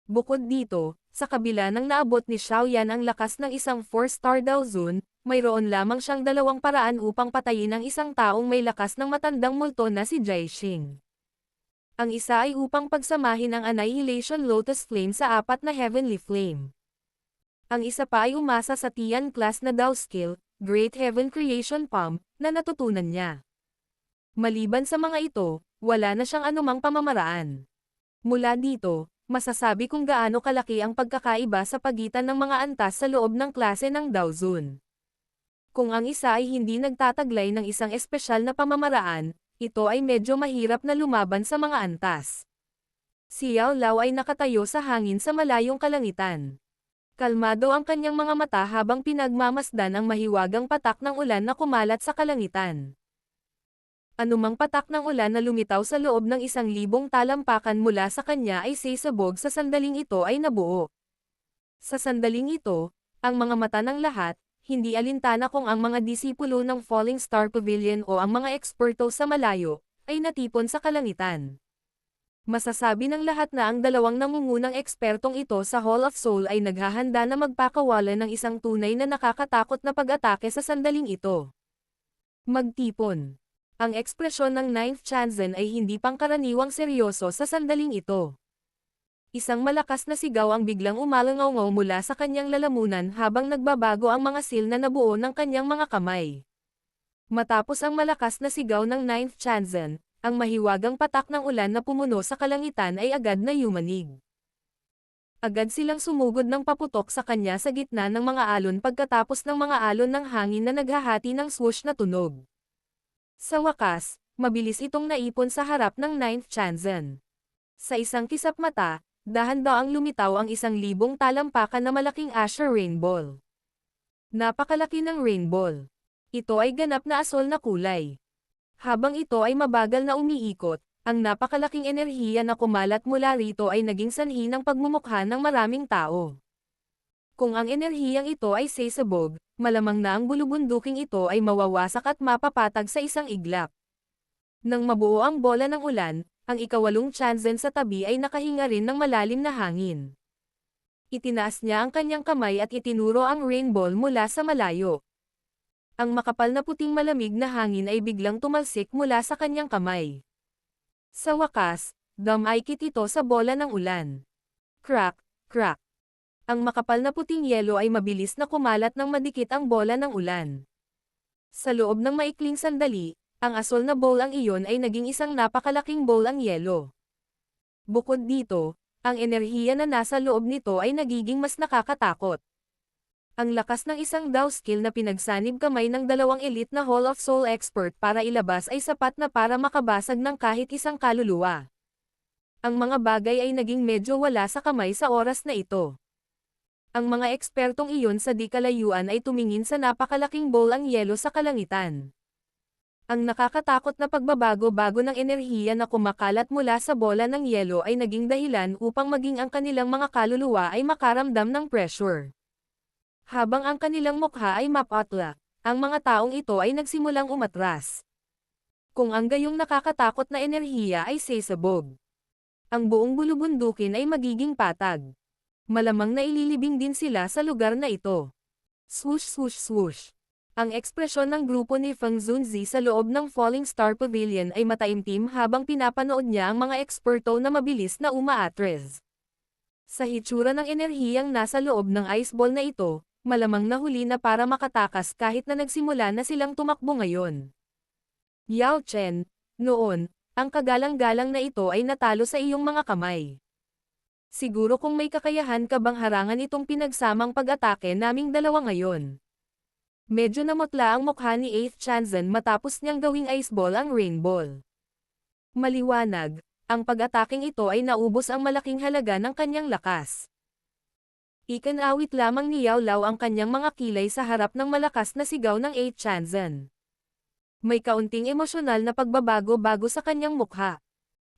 Bukod dito, sa kabila ng naabot ni Xiaoyan ang lakas ng isang 4-star Daozun, mayroon lamang siyang dalawang paraan upang patayin ang isang taong may lakas ng matandang multo na si Jiaxing. Ang isa ay upang pagsamahin ang Annihilation Lotus Flame sa 4 na Heavenly Flame. Ang isa pa ay umasa sa Tian class na Dao skill, Great Heaven Creation Palm, na natutunan niya. Maliban sa mga ito, wala na siyang anumang pamamaraan. Mula dito, masasabi kung gaano kalaki ang pagkakaiba sa pagitan ng mga antas sa loob ng klase ng Daozun. Kung ang isa ay hindi nagtataglay ng isang espesyal na pamamaraan, ito ay medyo mahirap na lumaban sa mga antas. Si Yao Lao ay nakatayo sa hangin sa malayong kalangitan. Kalmado ang kanyang mga mata habang pinagmamasdan ang mahiwagang patak ng ulan na kumalat sa kalangitan. Anumang patak ng ulan na lumitaw sa loob ng 1,000 talampakan mula sa kanya ay sisabog sa sandaling ito ay nabuo. Sa sandaling ito, ang mga mata ng lahat, hindi alintana kung ang mga disipulo ng Falling Star Pavilion o ang mga eksperto sa malayo, ay natipon sa kalangitan. Masasabi ng lahat na ang dalawang nangungunang ekspertong ito sa Hall of Soul ay naghahanda na magpakawala ng isang tunay na nakakatakot na pag-atake sa sandaling ito. Magtipon. Ang ekspresyon ng Ninth Chanzen ay hindi pangkaraniwang seryoso sa sandaling ito. Isang malakas na sigaw ang biglang umalangaw mula sa kanyang lalamunan habang nagbabago ang mga seal na nabuo ng kanyang mga kamay. Matapos ang malakas na sigaw ng Ninth Chanzen, ang mahiwagang patak ng ulan na pumuno sa kalangitan ay agad na yumanig. Agad silang sumugod ng paputok sa kanya sa gitna ng mga alon pagkatapos ng mga alon ng hangin na naghahati ng swoosh na tunog. Sa wakas, mabilis itong naipon sa harap ng Ninth Chanzen. Sa isang kisap mata, dahan-daang lumitaw ang 1,000 talampakan na malaking Asher Rainbow. Napakalaki ng rainbow. Ito ay ganap na asol na kulay. Habang ito ay mabagal na umiikot, ang napakalaking enerhiya na kumalat mula rito ay naging sanhi ng pagmumukha ng maraming tao. Kung ang enerhiyang ito ay sesabog, malamang na ang bulubunduking ito ay mawawasak at mapapatag sa isang iglap. Nang mabuo ang bola ng ulan, ang ika-8 Chanzen sa tabi ay nakahinga rin ng malalim na hangin. Itinaas niya ang kanyang kamay at itinuro ang rainbow mula sa malayo. Ang makapal na puting malamig na hangin ay biglang tumalsik mula sa kanyang kamay. Sa wakas, dumaikit ito sa bola ng ulan. Crack, crack. Ang makapal na puting yelo ay mabilis na kumalat nang madikit ang bola ng ulan. Sa loob ng maikling sandali, ang asol na bowl ang iyon ay naging isang napakalaking bowl ang yelo. Bukod dito, ang enerhiya na nasa loob nito ay nagiging mas nakakatakot. Ang lakas ng isang Dao skill na pinagsanib kamay ng dalawang elite na Hall of Soul expert para ilabas ay sapat na para makabasag ng kahit isang kaluluwa. Ang mga bagay ay naging medyo wala sa kamay sa oras na ito. Ang mga ekspertong iyon sa di kalayuan ay tumingin sa napakalaking bolang yelo sa kalangitan. Ang nakakatakot na pagbabago-bago ng enerhiya na kumakalat mula sa bola ng yelo ay naging dahilan upang maging ang kanilang mga kaluluwa ay makaramdam ng pressure. Habang ang kanilang mukha ay mapatla, ang mga taong ito ay nagsimulang umatras. Kung ang gayong nakakatakot na enerhiya ay sesabog, ang buong bulubundukin ay magiging patag. Malamang na ililibing din sila sa lugar na ito. Swoosh swoosh swoosh. Ang ekspresyon ng grupo ni Feng Zunzi sa loob ng Falling Star Pavilion ay mataimtim habang pinapanood niya ang mga eksperto na mabilis na umaatres. Sa hitsura ng enerhiyang nasa loob ng ice ball na ito, malamang nahuli na para makatakas kahit na nagsimula na silang tumakbo ngayon. Yao Chen, noon, ang kagalang-galang na ito ay natalo sa iyong mga kamay. Siguro kung may kakayahan ka bang harangan itong pinagsamang pag-atake naming dalawa ngayon. Medyo namutla ang mukha ni 8th Chanzen matapos niyang gawing ice ball ang rain ball. Maliwanag, ang pag-ataking ito ay naubos ang malaking halaga ng kanyang lakas. Ikanawit lamang ni Yao Lao ang kanyang mga kilay sa harap ng malakas na sigaw ng 8th Chanzen. May kaunting emosyonal na pagbabago-bago sa kanyang mukha.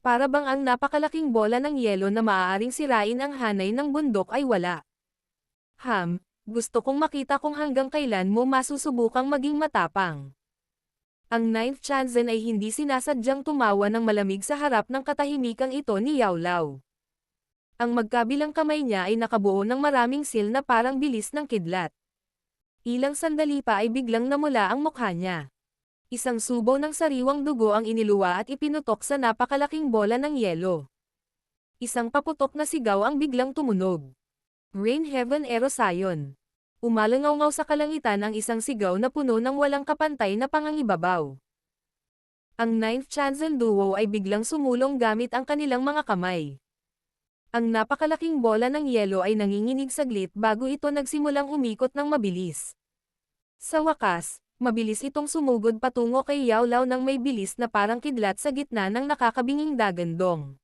Para bang ang napakalaking bola ng yelo na maaaring sirain ang hanay ng bundok ay wala. Gusto kong makita kung hanggang kailan mo masusubukang maging matapang. Ang 9th Chanzen ay hindi sinasadyang tumawa ng malamig sa harap ng katahimikang ito ni Yao Lao. Ang magkabilang kamay niya ay nakabuo ng maraming sil na parang bilis ng kidlat. Ilang sandali pa ay biglang namula ang mukha niya. Isang subo ng sariwang dugo ang iniluwa at ipinutok sa napakalaking bola ng yelo. Isang paputok na sigaw ang biglang tumunog. Rain Heaven Erosion. Umalangaw-ngaw sa kalangitan ang isang sigaw na puno ng walang kapantay na pangangibabaw. Ang 9th Chanzen Duo ay biglang sumulong gamit ang kanilang mga kamay. Ang napakalaking bola ng yelo ay nanginginig saglit bago ito nagsimulang umikot ng mabilis. Sa wakas, mabilis itong sumugod patungo kay Yao Lao ng may bilis na parang kidlat sa gitna ng nakakabinging dagandong.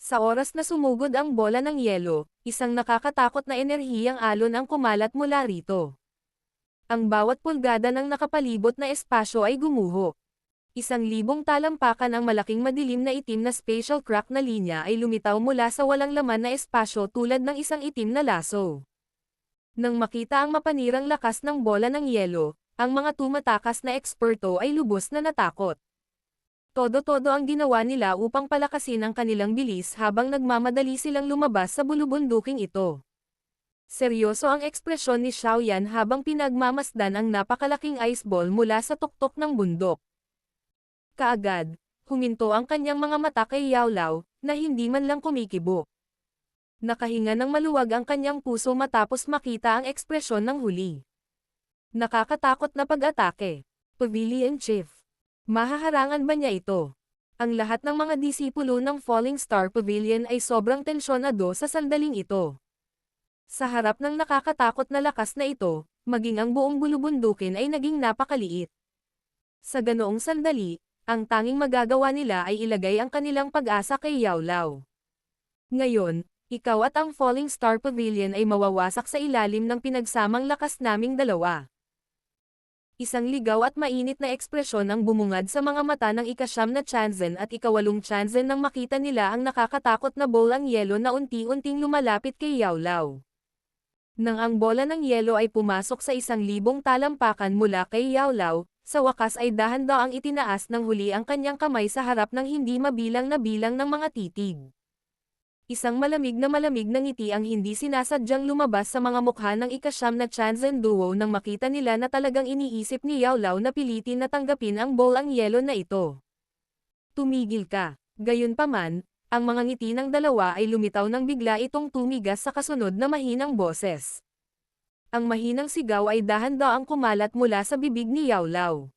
Sa oras na sumugod ang bola ng yelo, isang nakakatakot na enerhiyang alon ang kumalat mula rito. Ang bawat pulgada ng nakapalibot na espasyo ay gumuho. 1,000 talampakan ang malaking madilim na itim na spatial crack na linya ay lumitaw mula sa walang laman na espasyo tulad ng isang itim na laso. Nang makita ang mapanirang lakas ng bola ng yelo, ang mga tumatakas na eksperto ay lubos na natakot. Todo-todo ang ginawa nila upang palakasin ang kanilang bilis habang nagmamadali silang lumabas sa bulubunduking ito. Seryoso ang ekspresyon ni Xiaoyan habang pinagmamasdan ang napakalaking ice ball mula sa tuktok ng bundok. Kaagad, huminto ang kanyang mga mata kay Yao Lao, na hindi man lang kumikibo. Nakahinga ng maluwag ang kanyang puso matapos makita ang ekspresyon ng huli. Nakakatakot na pag-atake. Pavilion Chief. Mahaharangan ba niya ito? Ang lahat ng mga disipulo ng Falling Star Pavilion ay sobrang tensyonado sa sandaling ito. Sa harap ng nakakatakot na lakas na ito, maging ang buong bulubundukin ay naging napakaliit. Sa ganoong sandali, ang tanging magagawa nila ay ilagay ang kanilang pag-asa kay Yao Lao. Ngayon, ikaw at ang Falling Star Pavilion ay mawawasak sa ilalim ng pinagsamang lakas naming dalawa. Isang ligaw at mainit na ekspresyon ang bumungad sa mga mata ng ika-9 na Chanzen at ika-8 Chanzen nang makita nila ang nakakatakot na bolang yelo na unti-unting lumalapit kay Yao Lao. Nang ang bola ng yelo ay pumasok sa 1,000 talampakan mula kay Yao Lao, sa wakas ay dahan-daang itinaas ng huli ang kanyang kamay sa harap ng hindi mabilang na bilang ng mga titig. Isang malamig na ngiti ang hindi sinasadyang lumabas sa mga mukha ng ika-9 na Chanzen Duo nang makita nila na talagang iniisip ni Yao Lao na pilitin na tanggapin ang bolang yelo na ito. Tumigil ka. Gayunpaman, ang mga ngiti ng dalawa ay lumitaw nang bigla itong tumigas sa kasunod na mahinang boses. Ang mahinang sigaw ay dahan-daang kumalat mula sa bibig ni Yao Lao.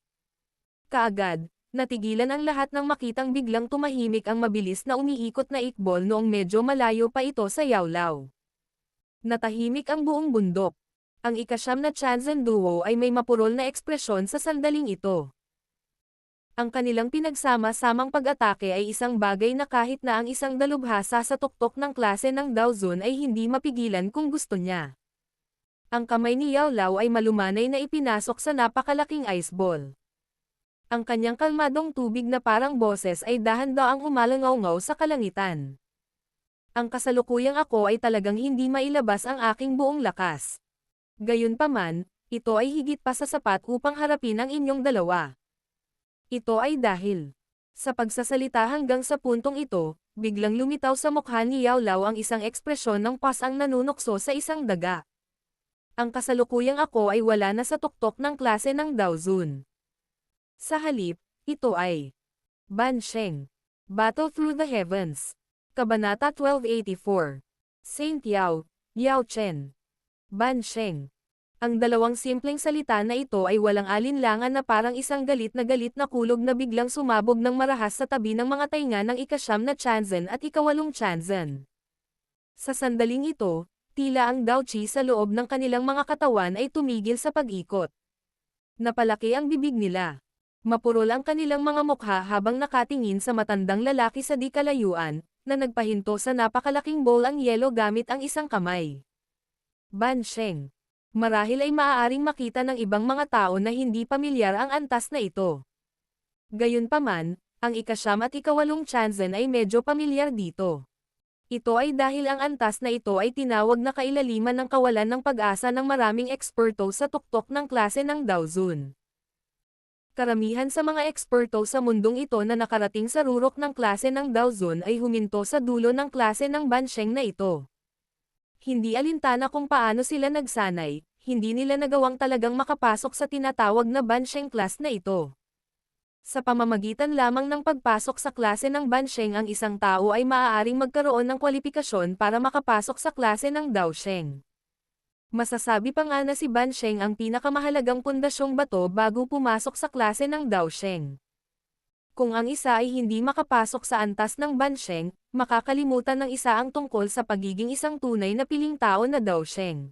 Kaagad, natigilan ang lahat nang makitang biglang tumahimik ang mabilis na umiikot na ikbol noong medyo malayo pa ito sa Yao Lao. Natahimik ang buong bundok. Ang ika-9 na Chanzen Duo ay may mapurol na ekspresyon sa sandaling ito. Ang kanilang pinagsama-samang pag-atake ay isang bagay na kahit na ang isang dalubhasa sa tuktok ng klase ng Daozun ay hindi mapigilan kung gusto niya. Ang kamay ni Yao Lao ay malumanay na ipinasok sa napakalaking ice ball. Ang kanyang kalmadong tubig na parang boses ay dahan-daang umalangaw-ngaw sa kalangitan. Ang kasalukuyang ako ay talagang hindi mailabas ang aking buong lakas. Gayunpaman, ito ay higit pa sa sapat upang harapin ang inyong dalawa. Ito ay dahil sa pagsasalita hanggang sa puntong ito, biglang lumitaw sa mukha ni Yao Lao ang isang ekspresyon ng pasang nanunukso sa isang daga. Ang kasalukuyang ako ay wala na sa tuktok ng klase ng Daozun. Sa halip, ito ay Ban Sheng. Battle Through the Heavens. Kabanata 1284. Saint Yao, Yao Chen. Ban Sheng. Ang dalawang simpleng salita na ito ay walang alinlangan na parang isang galit na kulog na biglang sumabog ng marahas sa tabi ng mga tainga ng ika-9 na Chanzen at ika-8 Chanzen. Sa sandaling ito, tila ang Dao Qi sa loob ng kanilang mga katawan ay tumigil sa pag-ikot. Napalaki ang bibig nila. Mapurol ang kanilang mga mukha habang nakatingin sa matandang lalaki sa di kalayuan, na nagpahinto sa napakalaking bowl ang yelo gamit ang isang kamay. Ban Sheng. Marahil ay maaaring makita ng ibang mga tao na hindi pamilyar ang antas na ito. Gayunpaman, ang ika-9 at ika-8 Chanzen ay medyo pamilyar dito. Ito ay dahil ang antas na ito ay tinawag na kailaliman ng kawalan ng pag-asa ng maraming eksperto sa tuktok ng klase ng Daozun. Karamihan sa mga eksperto sa mundong ito na nakarating sa rurok ng klase ng Daozun ay huminto sa dulo ng klase ng Ban Sheng na ito. Hindi alintana kung paano sila nagsanay, hindi nila nagawang talagang makapasok sa tinatawag na Ban Sheng class na ito. Sa pamamagitan lamang ng pagpasok sa klase ng Ban Sheng ang isang tao ay maaaring magkaroon ng kwalifikasyon para makapasok sa klase ng Dao Sheng. Masasabi pa nga na si Ban Sheng ang pinakamahalagang pundasyong bato bago pumasok sa klase ng Dao Sheng. Kung ang isa ay hindi makapasok sa antas ng Ban Sheng, makakalimutan ng isa ang tungkol sa pagiging isang tunay na piling tao na Dao Sheng.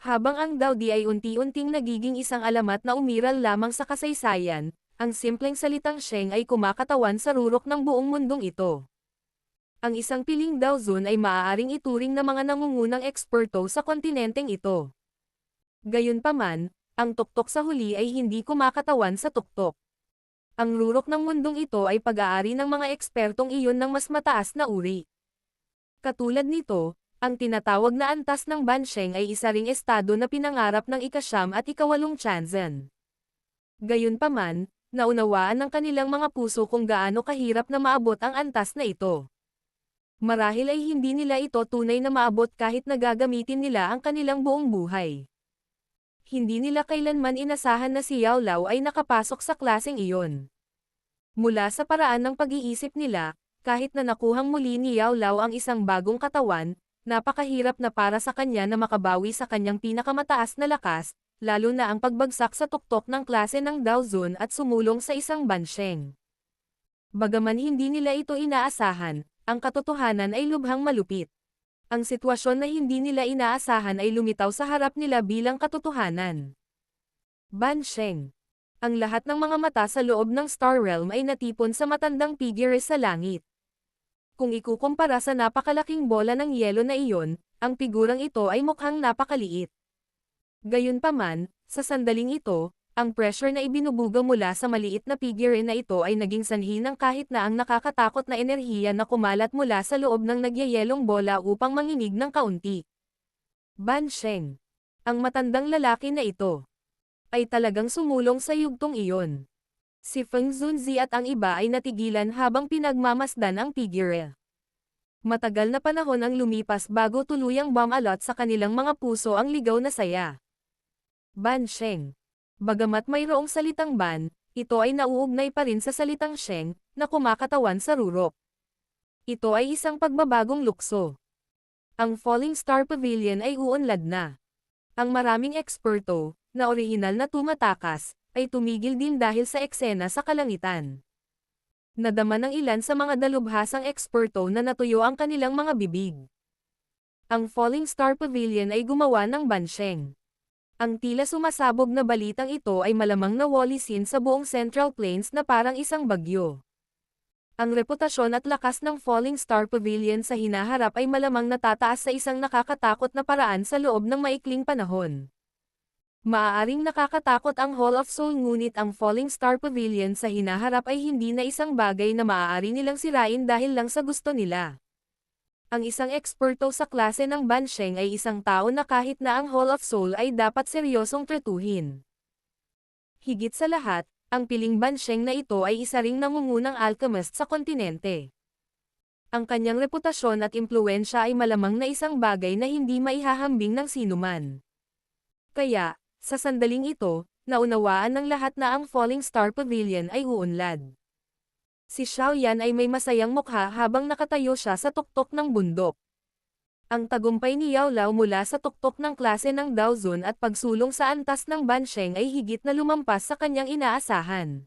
Habang ang Dao Di ay unti-unting nagiging isang alamat na umiral lamang sa kasaysayan, ang simpleng salitang Sheng ay kumakatawan sa rurok ng buong mundong ito. Ang isang piling Daozun ay maaaring ituring na mga nangungunang eksperto sa kontinenteng ito. Gayunpaman, ang tuktok sa huli ay hindi kumakatawan sa tuktok. Ang rurok ng mundong ito ay pag-aari ng mga ekspertong iyon ng mas mataas na uri. Katulad nito, ang tinatawag na antas ng Ban Sheng ay isa ring estado na pinangarap ng ika-9 at ika-8 Chanzen. Gayunpaman, naunawaan ng kanilang mga puso kung gaano kahirap na maabot ang antas na ito. Marahil ay hindi nila ito tunay na maabot kahit na gagamitin nila ang kanilang buong buhay. Hindi nila kailanman inasahan na si Yao Lao ay nakapasok sa klaseng iyon. Mula sa paraan ng pag-iisip nila, kahit na nakuhang muli ni Yao Lao ang isang bagong katawan, napakahirap na para sa kanya na makabawi sa kanyang pinakamataas na lakas, lalo na ang pagbagsak sa tuktok ng klase ng Daozun at sumulong sa isang Ban Sheng. Bagaman hindi nila ito inaasahan, ang katotohanan ay lubhang malupit. Ang sitwasyon na hindi nila inaasahan ay lumitaw sa harap nila bilang katotohanan. Ban Sheng. Ang lahat ng mga mata sa loob ng Star Realm ay natipon sa matandang figure sa langit. Kung ikukumpara sa napakalaking bola ng yelo na iyon, ang figurang ito ay mukhang napakaliit. Gayunpaman, sa sandaling ito, ang pressure na ibinubuga mula sa maliit na figure na ito ay naging sanhi ng kahit na ang nakakatakot na enerhiya na kumalat mula sa loob ng nagyayelong bola upang manginig ng kaunti. Ban Sheng. Ang matandang lalaki na ito ay talagang sumulong sa yugtong iyon. Si Feng Zunzi at ang iba ay natigilan habang pinagmamasdan ang figure. Matagal na panahon ang lumipas bago tuluyang bumalot sa kanilang mga puso ang ligaw na saya. Ban Sheng. Bagamat mayroong salitang ban, ito ay nauugnay pa rin sa salitang Sheng, na kumakatawan sa rurok. Ito ay isang pagbabagong lukso. Ang Falling Star Pavilion ay uunlad na. Ang maraming eksperto, na orihinal na tumatakas, ay tumigil din dahil sa eksena sa kalangitan. Nadama ng ilan sa mga dalubhasang eksperto na natuyo ang kanilang mga bibig. Ang Falling Star Pavilion ay gumawa ng Ban Sheng. Ang tila sumasabog na balitang ito ay malamang nawalisin sa buong Central Plains na parang isang bagyo. Ang reputasyon at lakas ng Falling Star Pavilion sa hinaharap ay malamang natataas sa isang nakakatakot na paraan sa loob ng maikling panahon. Maaaring nakakatakot ang Hall of Soul ngunit ang Falling Star Pavilion sa hinaharap ay hindi na isang bagay na maaari nilang sirain dahil lang sa gusto nila. Ang isang eksperto sa klase ng Bansheng ay isang tao na kahit na ang Hall of Soul ay dapat seryosong tretuhin. Higit sa lahat, ang piling Bansheng na ito ay isa ring nangungunang alchemist sa kontinente. Ang kanyang reputasyon at impluwensya ay malamang na isang bagay na hindi maihahambing ng sinuman. Kaya, sa sandaling ito, naunawaan ng lahat na ang Falling Star Pavilion ay uunlad. Si Xiaoyan ay may masayang mukha habang nakatayo siya sa tuktok ng bundok. Ang tagumpay ni Yao Lao mula sa tuktok ng klase ng Daozun at pagsulong sa antas ng Bansheng ay higit na lumampas sa kanyang inaasahan.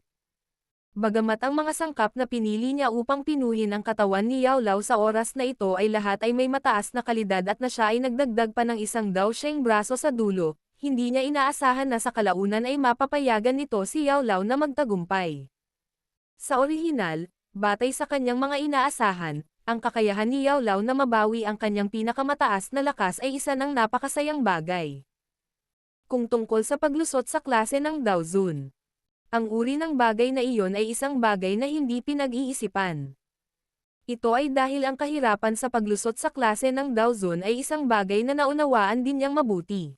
Bagamat ang mga sangkap na pinili niya upang pinuhin ang katawan ni Yao Lao sa oras na ito ay lahat ay may mataas na kalidad at na siya ay nagdagdag pa ng isang Daosheng braso sa dulo, hindi niya inaasahan na sa kalaunan ay mapapayagan nito si Yao Lao na magtagumpay. Sa orihinal, batay sa kanyang mga inaasahan, ang kakayahan ni Yao Lao na mabawi ang kanyang pinakamataas na lakas ay isa ng napakasayang bagay. Kung tungkol sa paglusot sa klase ng Daozun, ang uri ng bagay na iyon ay isang bagay na hindi pinag-iisipan. Ito ay dahil ang kahirapan sa paglusot sa klase ng Daozun ay isang bagay na naunawaan din niyang mabuti.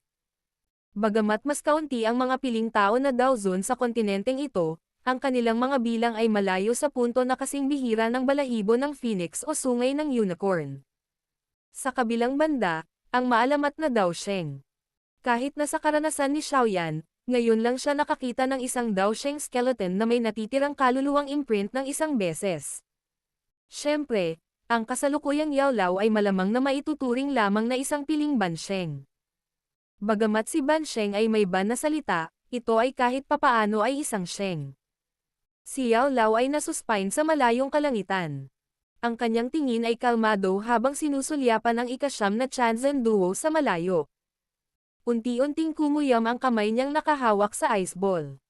Bagamat mas kaunti ang mga piling tao na Daozun sa kontinenteng ito, ang kanilang mga bilang ay malayo sa punto na kasing bihira ng balahibo ng phoenix o sungay ng unicorn. Sa kabilang banda, ang maalamat na Daosheng. Kahit na sa karanasan ni Xiaoyan, ngayon lang siya nakakita ng isang Daosheng skeleton na may natitirang kaluluwang imprint ng isang beses. Siyempre, ang kasalukuyang Yao Lao ay malamang na maituturing lamang na isang piling Bansheng. Bagamat si Bansheng ay may ban na salita, ito ay kahit papaano ay isang Sheng. Si Yao Lao ay nasuspine sa malayong kalangitan. Ang kanyang tingin ay kalmado habang sinusulyapan ang ikasyam na Chanzen Duo sa malayo. Unti-unting kumuyam ang kamay niyang nakahawak sa ice ball.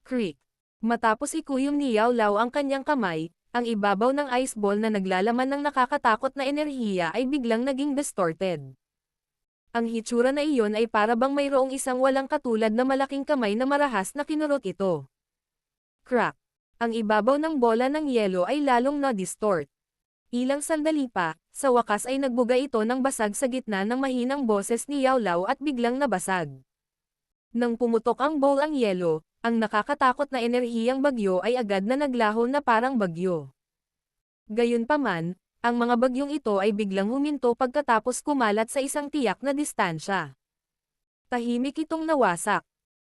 Creak. Matapos ikuyom ni Yao Lao ang kanyang kamay, ang ibabaw ng ice ball na naglalaman ng nakakatakot na enerhiya ay biglang naging distorted. Ang hitsura na iyon ay para bang mayroong isang walang katulad na malaking kamay na marahas na kinurot ito. Crack. Ang ibabaw ng bola ng yelo ay lalong na-distort. Ilang sandali pa, sa wakas ay nagbuga ito ng basag sa gitna ng mahinang boses ni Yao Lao at biglang nabasag. Nang pumutok ang bowl ang yelo, ang nakakatakot na enerhiyang bagyo ay agad na naglaho na parang bagyo. Gayunpaman, ang mga bagyong ito ay biglang huminto pagkatapos kumalat sa isang tiyak na distansya. Tahimik itong nawasak.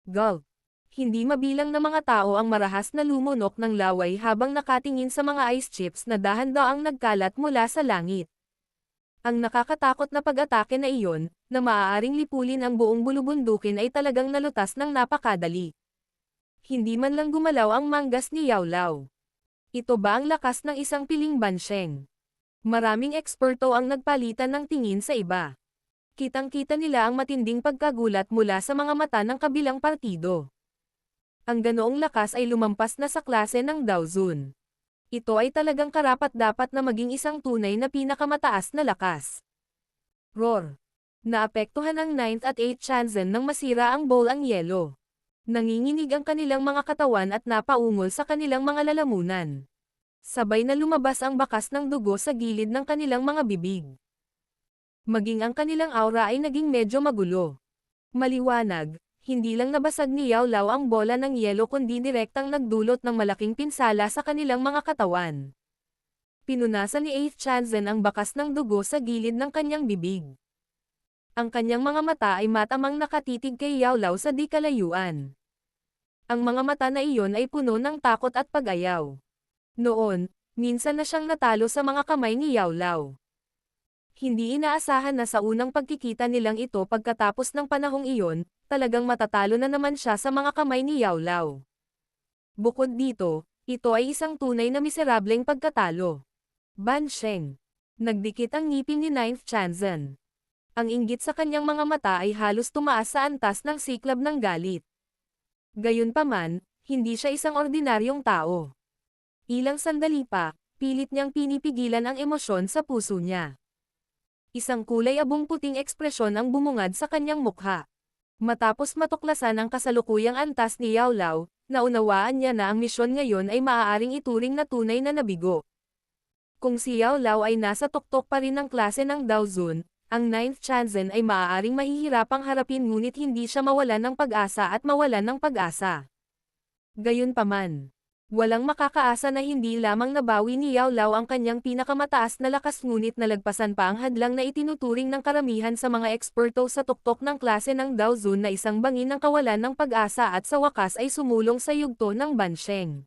Gulp. Hindi mabilang na mga tao ang marahas na lumunok ng laway habang nakatingin sa mga ice chips na dahan-daang nagkalat mula sa langit. Ang nakakatakot na pag-atake na iyon, na maaaring lipulin ang buong bulubundukin ay talagang nalutas ng napakadali. Hindi man lang gumalaw ang manggas ni Yao Lao. Ito ba ang lakas ng isang piling Bansheng? Maraming eksperto ang nagpalitan ng tingin sa iba. Kitang-kita nila ang matinding pagkagulat mula sa mga mata ng kabilang partido. Ang ganoong lakas ay lumampas na sa klase ng Daozun. Ito ay talagang karapat-dapat na maging isang tunay na pinakamataas na lakas. Roar. Naapektuhan ang 9th at 8th Chanzen nang masira ang bowl ang yelo. Nanginginig ang kanilang mga katawan at napaungol sa kanilang mga lalamunan. Sabay na lumabas ang bakas ng dugo sa gilid ng kanilang mga bibig. Maging ang kanilang aura ay naging medyo magulo. Maliwanag. Hindi lang nabasag ni Yao Lao ang bola ng yelo kundi direktang nagdulot ng malaking pinsala sa kanilang mga katawan. Pinunasan ni 8th Chanzen ang bakas ng dugo sa gilid ng kanyang bibig. Ang kanyang mga mata ay matamang nakatitig kay Yao Lao sa di kalayuan. Ang mga mata na iyon ay puno ng takot at pag-ayaw. Noon, minsan na siyang natalo sa mga kamay ni Yao Lao. Hindi inaasahan na sa unang pagkikita nilang ito pagkatapos ng panahong iyon, talagang matatalo na naman siya sa mga kamay ni Yao Lao. Bukod dito, ito ay isang tunay na miserableng pagkatalo. Bansheng. Nagdikit ang ngipin ni 9th Chanzen. Ang inggit sa kanyang mga mata ay halos tumaas sa antas ng siklab ng galit. Gayunpaman, hindi siya isang ordinaryong tao. Ilang sandali pa, pilit niyang pinipigilan ang emosyon sa puso niya. Isang kulay abong puting ekspresyon ang bumungad sa kanyang mukha. Matapos matuklasan ang kasalukuyang antas ni Yao Lao, naunawaan niya na ang misyon ngayon ay maaaring ituring na tunay na nabigo. Kung si Yao Lao ay nasa tuktok pa rin ng klase ng Daozun, ang 9th Chanzen ay maaaring mahihirapang harapin ngunit hindi siya mawalan ng pag-asa at mawalan ng pag-asa. Gayunpaman, walang makakaasa na hindi lamang nabawi ni Yao Lao ang kanyang pinakamataas na lakas ngunit nalagpasan pa ang hadlang na itinuturing ng karamihan sa mga eksperto sa tuktok ng klase ng Daozun na isang bangin ng kawalan ng pag-asa at sa wakas ay sumulong sa yugto ng Bansheng.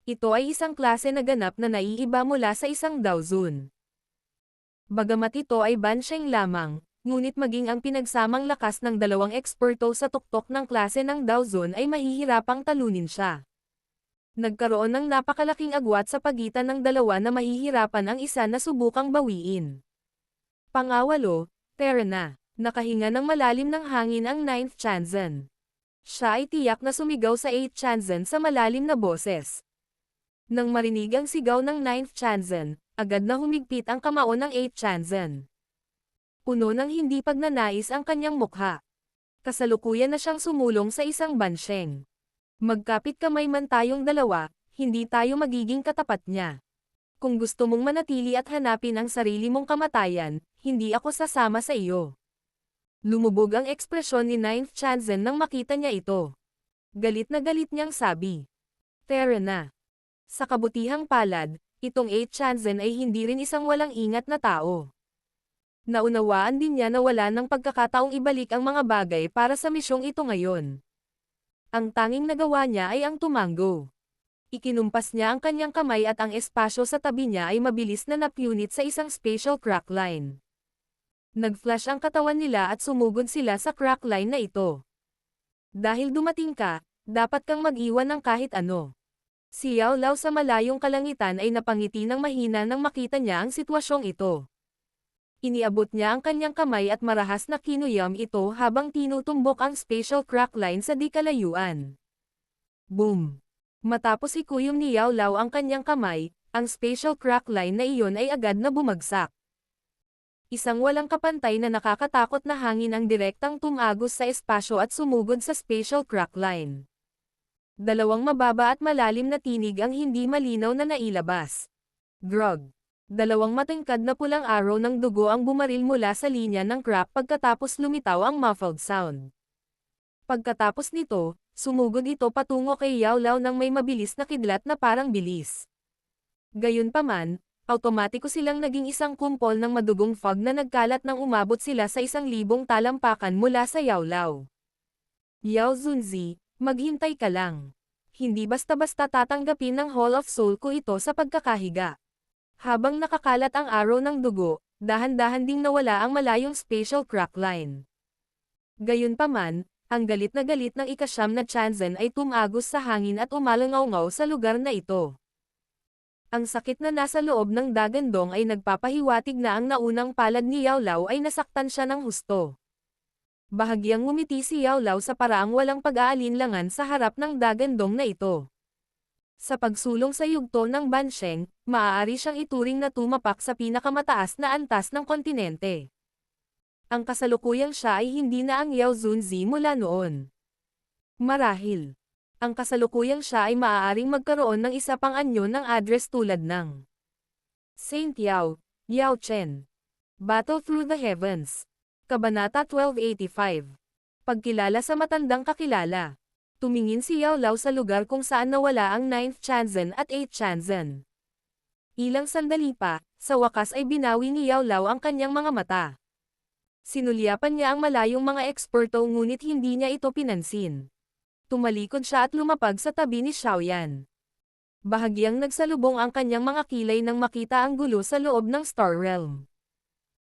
Ito ay isang klase na ganap na naiiba mula sa isang Daozun. Bagamat ito ay Bansheng lamang, ngunit maging ang pinagsamang lakas ng dalawang eksperto sa tuktok ng klase ng Daozun ay mahihirapang talunin siya. Nagkaroon ng napakalaking agwat sa pagitan ng dalawa na mahihirapan ang isa na subukang bawiin. Pangawalo, Terra na. Nakahinga ng malalim ng hangin ang 9th Chanzen. Siya ay tiyak na sumigaw sa 8th Chanzen sa malalim na boses. Nang marinig ang sigaw ng 9th Chanzen, agad na humigpit ang kamao ng 8th Chanzen. Puno ng hindi pagnanais ang kanyang mukha. Kasalukuyan na siyang sumulong sa isang Bansheng. Magkapit kamay man tayong dalawa, hindi tayo magiging katapat niya. Kung gusto mong manatili at hanapin ang sarili mong kamatayan, hindi ako sasama sa iyo. Lumubog ang ekspresyon ni 9th Chanzen nang makita niya ito. Galit na galit niyang sabi. Terra na. Sa kabutihang palad, itong 8th Chanzen ay hindi rin isang walang ingat na tao. Naunawaan din niya na wala ng pagkakataong ibalik ang mga bagay para sa misyong ito ngayon. Ang tanging nagawa niya ay ang tumango. Ikinumpas niya ang kanyang kamay at ang espasyo sa tabi niya ay mabilis na napunit sa isang spatial crack line. Nag-flash ang katawan nila at sumugod sila sa crack line na ito. Dahil dumating ka, dapat kang mag-iwan ng kahit ano. Si Yao Lao sa malayong kalangitan ay napangiti ng mahina nang makita niya ang sitwasyong ito. Iniabot niya ang kanyang kamay at marahas na kinuyam ito habang tinutumbok ang spatial crack line sa di kalayuan. Boom! Matapos ikuyom ni Yao Lao ang kanyang kamay, ang spatial crack line na iyon ay agad na bumagsak. Isang walang kapantay na nakakatakot na hangin ang direktang tumagos sa espasyo at sumugod sa spatial crack line. Dalawang mababa at malalim na tinig ang hindi malinaw na nailabas. Grog! Dalawang matangkad na pulang araw ng dugo ang bumaril mula sa linya ng crack pagkatapos lumitaw ang muffled sound. Pagkatapos nito, sumugod ito patungo kay Yao Lao ng may mabilis na kidlat na parang bilis. Gayunpaman, automatiko silang naging isang kumpol ng madugong fog na nagkalat nang umabot sila sa 1,000 talampakan mula sa Yao Lao. Yao Zunzi, maghintay ka lang. Hindi basta-basta tatanggapin ng Hall of Soul ko ito sa pagkakahiga. Habang nakakalat ang araw ng dugo, dahan-dahan ding nawala ang malayong spatial crack line. Gayunpaman, ang galit ng ika-9 na Chanzen ay tumagos sa hangin at umalangaw-ngaw sa lugar na ito. Ang sakit na nasa loob ng dagandong ay nagpapahiwatig na ang naunang palad ni Yao Lao ay nasaktan siya ng husto. Bahagyang ngumiti si Yao Lao sa paraang walang pag-aalinlangan sa harap ng dagandong na ito. Sa pagsulong sa yugto ng Bansheng, maaari siyang ituring na tumapak sa pinakamataas na antas ng kontinente. Ang kasalukuyang siya ay hindi na ang Yao Zunzi mula noon. Marahil, ang kasalukuyang siya ay maaaring magkaroon ng isa pang anyo ng address tulad ng Saint Yao, Yao Chen. Battle Through the Heavens. Kabanata 1285. Pagkilala sa matandang kakilala. Tumingin si Yao Lao sa lugar kung saan nawala ang 9th Chanzen at 8th Chanzen. Ilang sandali pa, sa wakas ay binawi ni Yao Lao ang kanyang mga mata. Sinulyapan niya ang malayong mga eksperto ngunit hindi niya ito pinansin. Tumalikod siya at lumapag sa tabi ni Xiaoyan. Bahagyang nagsalubong ang kanyang mga kilay nang makita ang gulo sa loob ng Star Realm.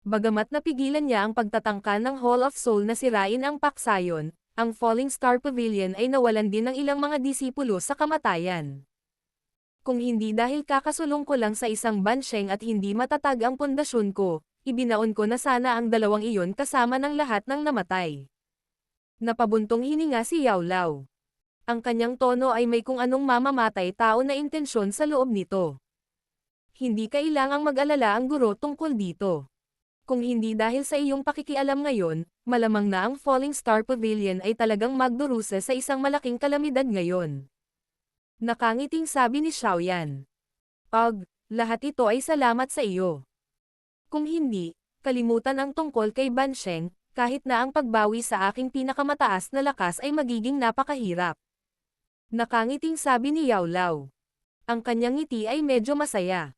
Bagamat napigilan niya ang pagtatangka ng Hall of Soul na sirain ang paksayon, ang Falling Star Pavilion ay nawalan din ng ilang mga disipulo sa kamatayan. Kung hindi dahil kakasulong ko lang sa isang Bansheng at hindi matatag ang pundasyon ko, ibinaon ko na sana ang dalawang iyon kasama ng lahat ng namatay. Napabuntong hininga si Yao Lao. Ang kanyang tono ay may kung anong mamamatay tao na intensyon sa loob nito. Hindi kailangang mag-alala ang guro tungkol dito. Kung hindi dahil sa iyong pakikialam ngayon, malamang na ang Falling Star Pavilion ay talagang magdurusa sa isang malaking kalamidad ngayon. Nakangiting sabi ni Xiaoyan. Lahat ito ay salamat sa iyo. Kung hindi, kalimutan ang tungkol kay Bansheng, kahit na ang pagbawi sa aking pinakamataas na lakas ay magiging napakahirap. Nakangiting sabi ni Yao Lao. Ang kanyang ngiti ay medyo masaya.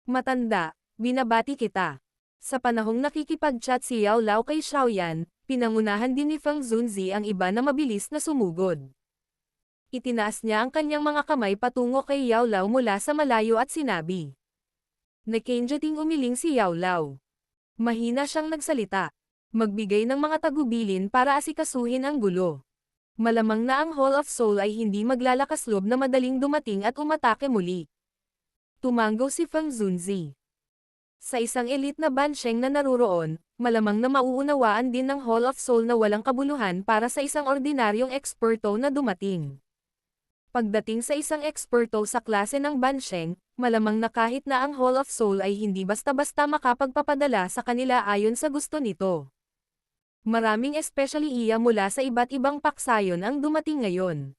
Matanda, binabati kita. Sa panahong nakikipag-chat si Yao Lao kay Xiaoyan, pinangunahan din ni Feng Zunzi ang iba na mabilis na sumugod. Itinaas niya ang kanyang mga kamay patungo kay Yao Lao mula sa malayo at sinabi. Nakenjating umiling si Yao Lao. Mahina siyang nagsalita. Magbigay ng mga tagubilin para asikasuhin ang gulo. Malamang na ang Hall of Soul ay hindi maglalakas loob na madaling dumating at umatake muli. Tumanggaw si Feng Zunzi. Sa isang elite na Bansheng na naruroon, malamang na mauunawaan din ng Hall of Soul na walang kabuluhan para sa isang ordinaryong eksperto na dumating. Pagdating sa isang eksperto sa klase ng Bansheng, malamang na kahit na ang Hall of Soul ay hindi basta-basta makapagpapadala sa kanila ayon sa gusto nito. Maraming especially iya mula sa iba't ibang paksayon ang dumating ngayon.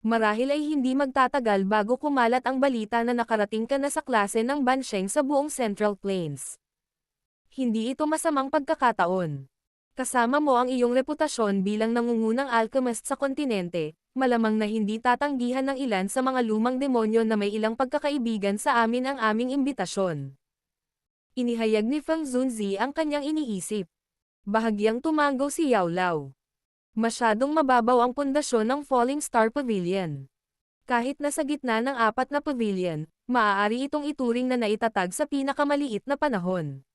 Marahil ay hindi magtatagal bago kumalat ang balita na nakarating ka na sa klase ng Bansheng sa buong Central Plains. Hindi ito masamang pagkakataon. Kasama mo ang iyong reputasyon bilang nangungunang alchemist sa kontinente, malamang na hindi tatanggihan ng ilan sa mga lumang demonyo na may ilang pagkakaibigan sa amin ang aming imbitasyon. Inihayag ni Feng Zunzi ang kanyang iniisip. Bahagyang tumanggaw si Yao Lao. Masyadong mababaw ang pundasyon ng Falling Star Pavilion. Kahit nasa gitna ng 4 na pavilion, maaari itong ituring na naitatag sa pinakamaliit na panahon.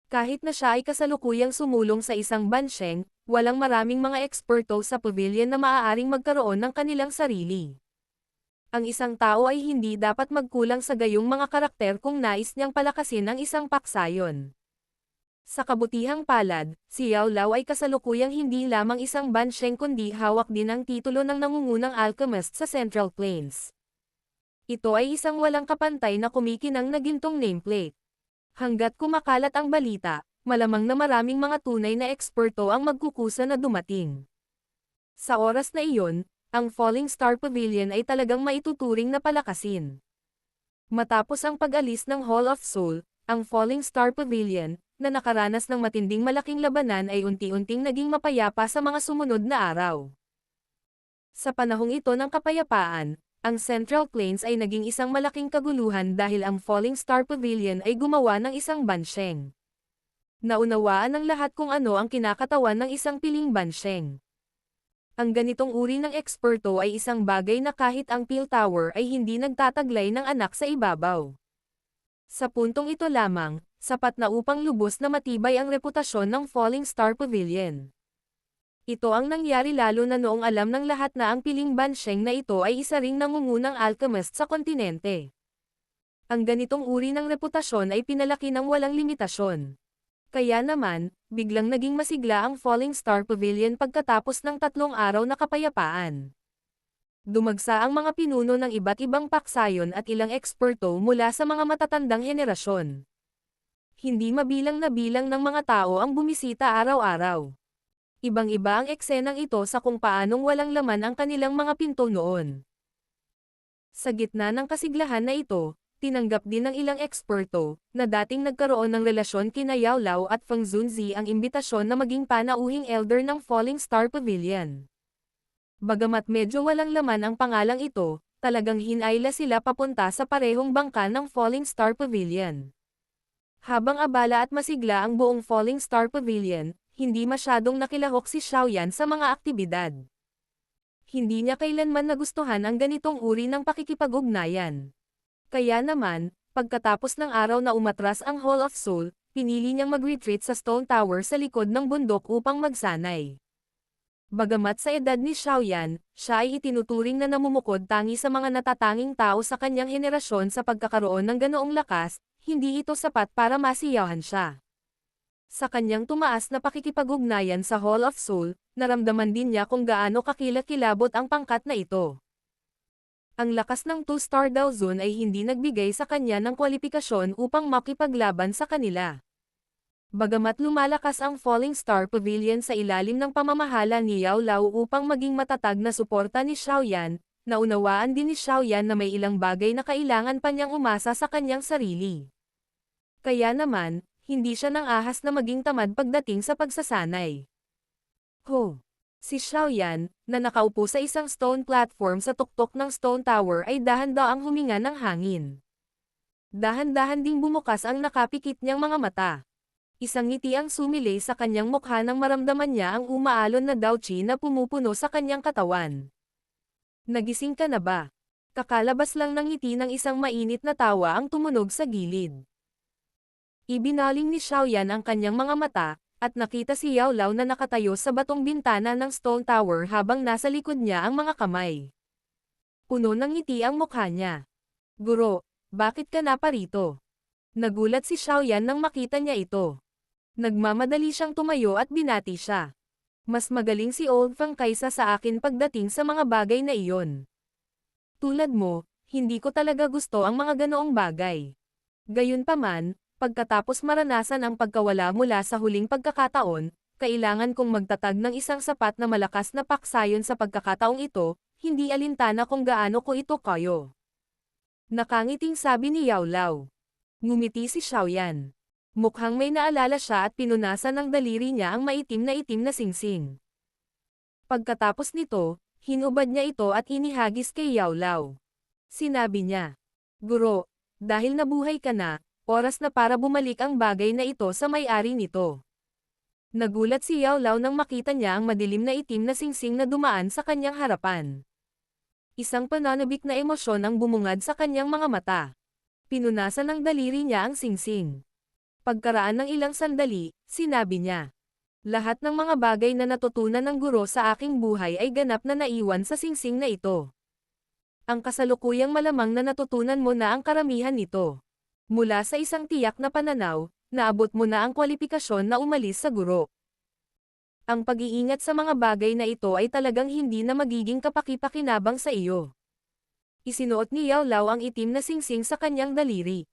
Kahit na siya ay kasalukuyang sumulong sa isang Bansheng, walang maraming mga eksperto sa pavilion na maaaring magkaroon ng kanilang sarili. Ang isang tao ay hindi dapat magkulang sa gayong mga karakter kung nais niyang palakasin ang isang paksayon. Sa kabutihang palad, si Yao Lao ay kasalukuyang hindi lamang isang Bansheng kundi hawak din ang titulo ng nangungunang alchemist sa Central Plains. Ito ay isang walang kapantay na kumikinang na gintong nameplate. Hanggat kumakalat ang balita, malamang na maraming mga tunay na eksperto ang magkukusa na dumating. Sa oras na iyon, ang Falling Star Pavilion ay talagang maituturing na palakasin. Matapos ang pag-alis ng Hall of Soul, ang Falling Star Pavilion, na nakaranas ng matinding malaking labanan ay unti-unting naging mapayapa sa mga sumunod na araw. Sa panahong ito ng kapayapaan, ang Central Plains ay naging isang malaking kaguluhan dahil ang Falling Star Pavilion ay gumawa ng isang Bansheng. Naunawaan ng lahat kung ano ang kinakatawan ng isang piling Bansheng. Ang ganitong uri ng eksperto ay isang bagay na kahit ang Peel Tower ay hindi nagtataglay ng anak sa ibabaw. Sa puntong ito lamang, sapat na upang lubos na matibay ang reputasyon ng Falling Star Pavilion. Ito ang nangyari lalo na noong alam ng lahat na ang piling Bansheng na ito ay isa ring nangungunang alchemist sa kontinente. Ang ganitong uri ng reputasyon ay pinalaki ng walang limitasyon. Kaya naman, biglang naging masigla ang Falling Star Pavilion pagkatapos ng 3 araw na kapayapaan. Dumagsa ang mga pinuno ng iba't ibang paksayon at ilang eksperto mula sa mga matatandang henerasyon. Hindi mabilang na bilang ng mga tao ang bumisita araw-araw. Ibang-iba ang eksenang ito sa kung paanong walang laman ang kanilang mga pinto noon. Sa gitna ng kasiglahan na ito, tinanggap din ng ilang eksperto, na dating nagkaroon ng relasyon kina Yao Lao at Feng Zunzi ang imbitasyon na maging panauhing elder ng Falling Star Pavilion. Bagamat medyo walang laman ang pangalang ito, talagang hinayla sila papunta sa parehong bangka ng Falling Star Pavilion. Habang abala at masigla ang buong Falling Star Pavilion, hindi masyadong nakilahok si Xiaoyan sa mga aktibidad. Hindi niya kailanman nagustuhan ang ganitong uri ng pakikipag-ugnayan. Kaya naman, pagkatapos ng araw na umatras ang Hall of Soul, pinili niyang mag-retreat sa Stone Tower sa likod ng bundok upang magsanay. Bagamat sa edad ni Xiaoyan, siya ay itinuturing na namumukod tangi sa mga natatanging tao sa kanyang henerasyon sa pagkakaroon ng ganoong lakas, hindi ito sapat para masiyahan siya. Sa kanyang tumaas na pakikipag-ugnayan sa Hall of Soul, naramdaman din niya kung gaano kakilakilabot ang pangkat na ito. Ang lakas ng 2-star Dow Zone ay hindi nagbigay sa kanya ng kwalifikasyon upang makipaglaban sa kanila. Bagamat lumalakas ang Falling Star Pavilion sa ilalim ng pamamahala ni Yao Lao upang maging matatag na suporta ni Xiaoyan, naunawaan din ni Xiaoyan na may ilang bagay na kailangan pa niyang umasa sa kanyang sarili. Kaya naman, hindi siya nang ahas na maging tamad pagdating sa pagsasanay. Si Xiaoyan, na nakaupo sa isang stone platform sa tuktok ng Stone Tower ay dahan-daang huminga ng hangin. Dahan-dahan ding bumukas ang nakapikit niyang mga mata. Isang ngiti ang sumilay sa kanyang mukha nang maramdaman niya ang umaalon na Daoqi na pumupuno sa kanyang katawan. Nagising ka na ba? Kakalabas lang ng ngiti ng isang mainit na tawa ang tumunog sa gilid. Ibinaling ni Xiaoyan ang kanyang mga mata, at nakita si Yao Lao na nakatayo sa batong bintana ng Stone Tower habang nasa likod niya ang mga kamay. Puno ng ngiti ang mukha niya. Guro, bakit ka na parito? Nagulat si Xiaoyan nang makita niya ito. Nagmamadali siyang tumayo at binati siya. Mas magaling si Old Fang kaysa sa akin pagdating sa mga bagay na iyon. Tulad mo, hindi ko talaga gusto ang mga ganoong bagay. Gayunpaman, pagkatapos maranasan ang pagkawala mula sa huling pagkakataon, kailangan kong magtatag ng isang sapat na malakas na paksayon sa pagkakataong ito, hindi alintana kung gaano ko ito kayo. Nakangiting sabi ni Yao Lao. Ngumiti si Xiaoyan. Mukhang may naalala siya at pinunasan ng daliri niya ang maitim na singsing. Pagkatapos nito, hinubad niya ito at inihagis kay Yao Lao. Sinabi niya, Guro, dahil nabuhay ka na, oras na para bumalik ang bagay na ito sa may-ari nito. Nagulat si Yao Lao nang makita niya ang madilim na itim na singsing na dumaan sa kanyang harapan. Isang pananabik na emosyon ang bumungad sa kanyang mga mata. Pinunasan ng daliri niya ang singsing. Pagkaraan ng ilang sandali, sinabi niya, lahat ng mga bagay na natutunan ng guro sa aking buhay ay ganap na naiwan sa singsing na ito. Ang kasalukuyang malamang na natutunan mo na ang karamihan nito. Mula sa isang tiyak na pananaw, naabot mo na ang kwalifikasyon na umalis sa guro. Ang pag-iingat sa mga bagay na ito ay talagang hindi na magiging kapaki-pakinabang sa iyo. Isinuot ni Yao Lao ang itim na singsing sa kanyang daliri.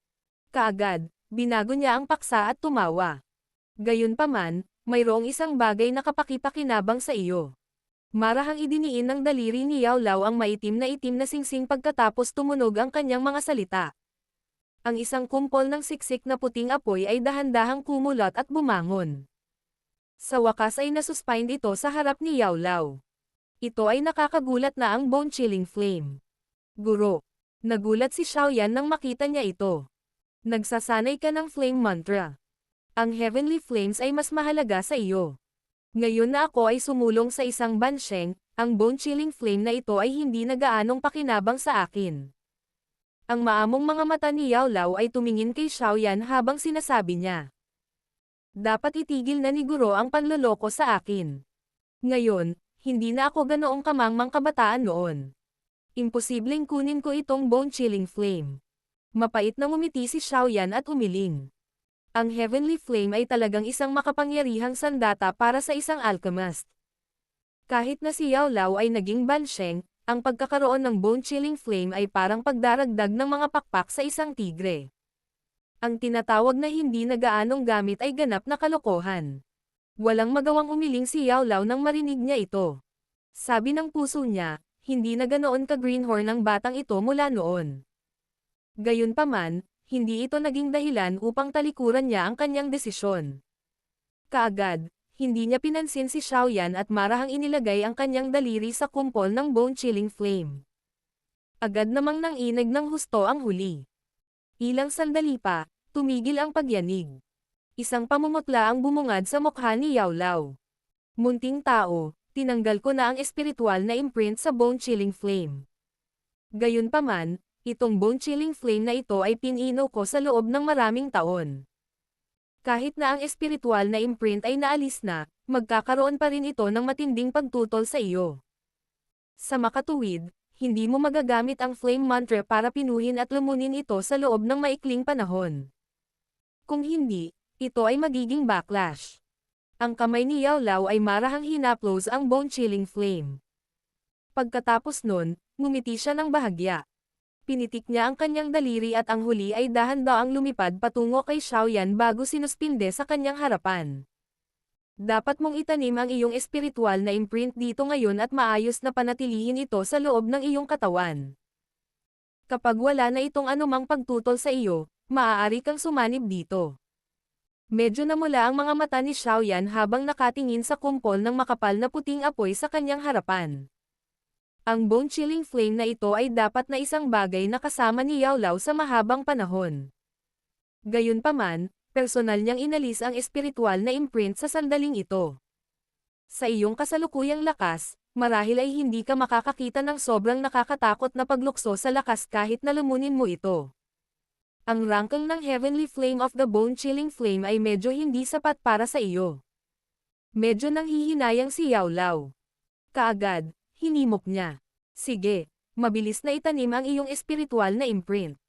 Kaagad, binago niya ang paksa at tumawa. Gayunpaman, mayroong isang bagay na kapaki-pakinabang sa iyo. Marahang idiniin ng daliri ni Yao Lao ang maitim na singsing pagkatapos tumunog ang kanyang mga salita. Ang isang kumpol ng siksik na puting apoy ay dahan-dahang kumulat at bumangon. Sa wakas ay nasuspend ito sa harap ni Yao Lao. Ito ay nakakagulat na ang bone-chilling flame. Guro. Nagulat si Xiaoyan nang makita niya ito. Nagsasanay ka ng flame mantra. Ang heavenly flames ay mas mahalaga sa iyo. Ngayon na ako ay sumulong sa isang bansheng, ang bone-chilling flame na ito ay hindi na gaanong pakinabang sa akin. Ang maamong mga mata ni Yao Lao ay tumingin kay Xiaoyan habang sinasabi niya. Dapat itigil na ni Guro ang panloloko sa akin. Ngayon, hindi na ako ganoong kamangmang kabataan noon. Imposibleng kunin ko itong bone-chilling flame. Mapait na ngumiti si Xiaoyan at umiling. Ang heavenly flame ay talagang isang makapangyarihang sandata para sa isang alchemist. Kahit na si Yao Lao ay naging bansheng, ang pagkakaroon ng bone-chilling flame ay parang pagdaragdag ng mga pakpak sa isang tigre. Ang tinatawag na hindi na gaanong gamit ay ganap na kalokohan. Walang magawang umiling si Yao Lao nang marinig niya ito. Sabi ng puso niya, hindi na ganoon ka-greenhorn ang batang ito mula noon. Gayunpaman, hindi ito naging dahilan upang talikuran niya ang kanyang desisyon. Kaagad, hindi niya pinansin si Xiaoyan at marahang inilagay ang kanyang daliri sa kumpol ng bone-chilling flame. Agad namang nanginig ng husto ang huli. Ilang sandali pa, tumigil ang pagyanig. Isang pamumutla ang bumungad sa mukha ni Yao Lao. Munting tao, tinanggal ko na ang espiritual na imprint sa bone-chilling flame. Gayunpaman, itong bone-chilling flame na ito ay pinino ko sa loob ng maraming taon. Kahit na ang espiritual na imprint ay naalis na, magkakaroon pa rin ito ng matinding pagtutol sa iyo. Sa makatuwid, hindi mo magagamit ang flame mantra para pinuhin at lumunin ito sa loob ng maikling panahon. Kung hindi, ito ay magiging backlash. Ang kamay ni Yao Lao ay marahang hinaplos ang bone-chilling flame. Pagkatapos nun, ngumiti siya ng bahagya. Pinitik niya ang kanyang daliri at ang huli ay dahan-daang lumipad patungo kay Xiaoyan bago sinuspinde sa kanyang harapan. Dapat mong itanim ang iyong espiritual na imprint dito ngayon at maayos na panatilihin ito sa loob ng iyong katawan. Kapag wala na itong anumang pagtutol sa iyo, maaari kang sumanib dito. Medyo namula ang mga mata ni Xiaoyan habang nakatingin sa kumpol ng makapal na puting apoy sa kanyang harapan. Ang bone-chilling flame na ito ay dapat na isang bagay na kasama ni Yao Lao sa mahabang panahon. Gayunpaman, personal niyang inalis ang espiritual na imprint sa sandaling ito. Sa iyong kasalukuyang lakas, marahil ay hindi ka makakakita ng sobrang nakakatakot na paglukso sa lakas kahit na lumunin mo ito. Ang rangkang ng Heavenly Flame of the Bone-Chilling Flame ay medyo hindi sapat para sa iyo. Medyo nanghihinayang si Yao Lao. Kaagad, hinimok niya. Sige, mabilis na itanim ang iyong espiritual na imprint.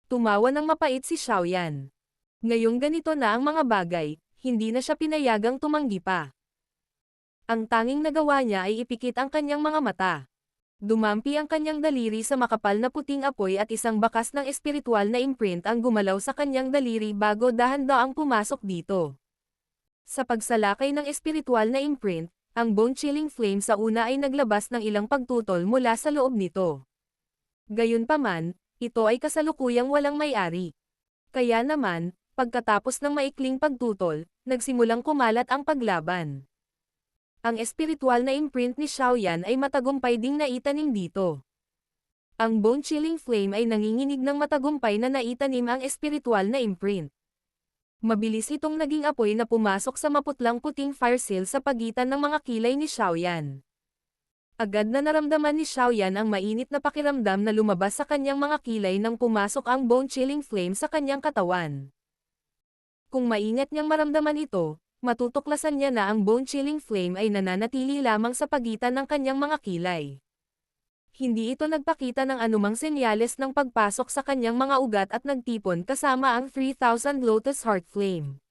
Tumawa ng mapait si Xiaoyan. Ngayong ganito na ang mga bagay, hindi na siya pinayagang tumanggi pa. Ang tanging nagawa niya ay ipikit ang kanyang mga mata. Dumampi ang kanyang daliri sa makapal na puting apoy at isang bakas ng espiritual na imprint ang gumalaw sa kanyang daliri bago dahan-daang pumasok dito. Sa pagsalakay ng espiritual na imprint, ang bone-chilling flame sa una ay naglabas ng ilang pagtutol mula sa loob nito. Gayunpaman, ito ay kasalukuyang walang may-ari. Kaya naman, pagkatapos ng maikling pagtutol, nagsimulang kumalat ang paglaban. Ang espiritual na imprint ni Xiaoyan ay matagumpay ding naitanim dito. Ang bone-chilling flame ay nanginginig ng matagumpay na naitanim ang espiritual na imprint. Mabilis itong naging apoy na pumasok sa maputlang puting fire seal sa pagitan ng mga kilay ni Xiaoyan. Agad na naramdaman ni Xiaoyan ang mainit na pakiramdam na lumabas sa kanyang mga kilay nang pumasok ang bone-chilling flame sa kanyang katawan. Kung maingat niyang maramdaman ito, matutuklasan niya na ang bone-chilling flame ay nananatili lamang sa pagitan ng kanyang mga kilay. Hindi ito nagpakita ng anumang senyales ng pagpasok sa kanyang mga ugat at nagtipon kasama ang 3,000 Lotus Heart Flame.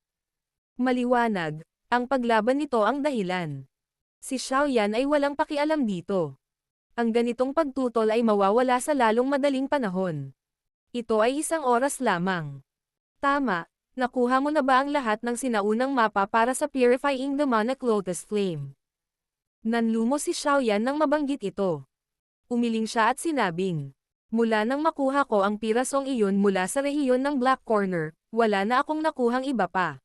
Maliwanag, ang paglaban nito ang dahilan. Si Xiaoyan ay walang pakialam dito. Ang ganitong pagtutol ay mawawala sa lalong madaling panahon. Ito ay isang oras lamang. Tama. Nakuha mo na ba ang lahat ng sinaunang mapa para sa Purifying Demonic Lotus Flame? Nanlumo si Xiaoyan nang mabanggit ito. Umiling siya at sinabing, mula nang makuha ko ang pirasong iyon mula sa rehiyon ng Black Corner, wala na akong nakuhang iba pa.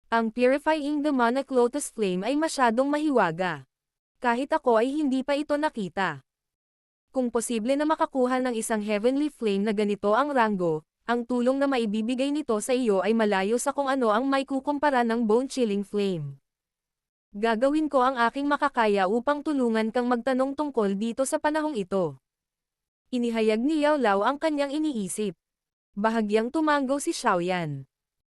Ang Purifying Demonic Lotus Flame ay masyadong mahiwaga. Kahit ako ay hindi pa ito nakita. Kung posible na makakuha ng isang Heavenly Flame na ganito ang ranggo, ang tulong na maibibigay nito sa iyo ay malayo sa kung ano ang may kukumpara ng bone-chilling flame. Gagawin ko ang aking makakaya upang tulungan kang magtanong tungkol dito sa panahong ito. Inihayag ni Yao Lao ang kanyang iniisip. Bahagyang tumanggaw si Xiaoyan.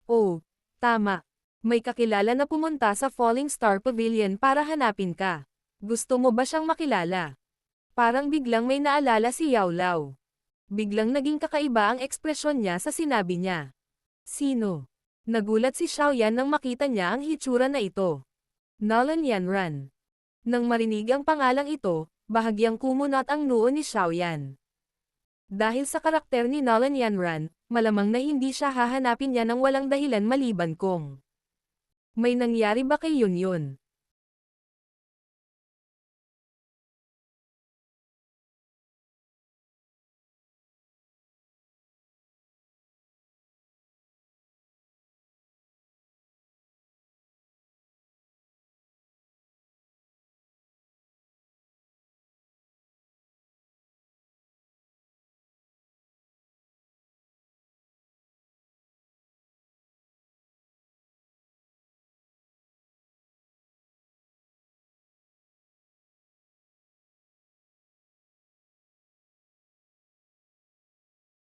Oh, tama. May kakilala na pumunta sa Falling Star Pavilion para hanapin ka. Gusto mo ba siyang makilala? Parang biglang may naalala si Yao Lao. Biglang naging kakaiba ang ekspresyon niya sa sinabi niya. Sino? Nagulat si Xiaoyan nang makita niya ang hitsura na ito. Nolan Yanran. Nang marinig ang pangalang ito, bahagyang kumunot ang noo ni Xiaoyan. Dahil sa karakter ni Nolan Yanran, malamang na hindi siya hahanapin niya ng walang dahilan maliban kung may nangyari ba kay Yun Yun.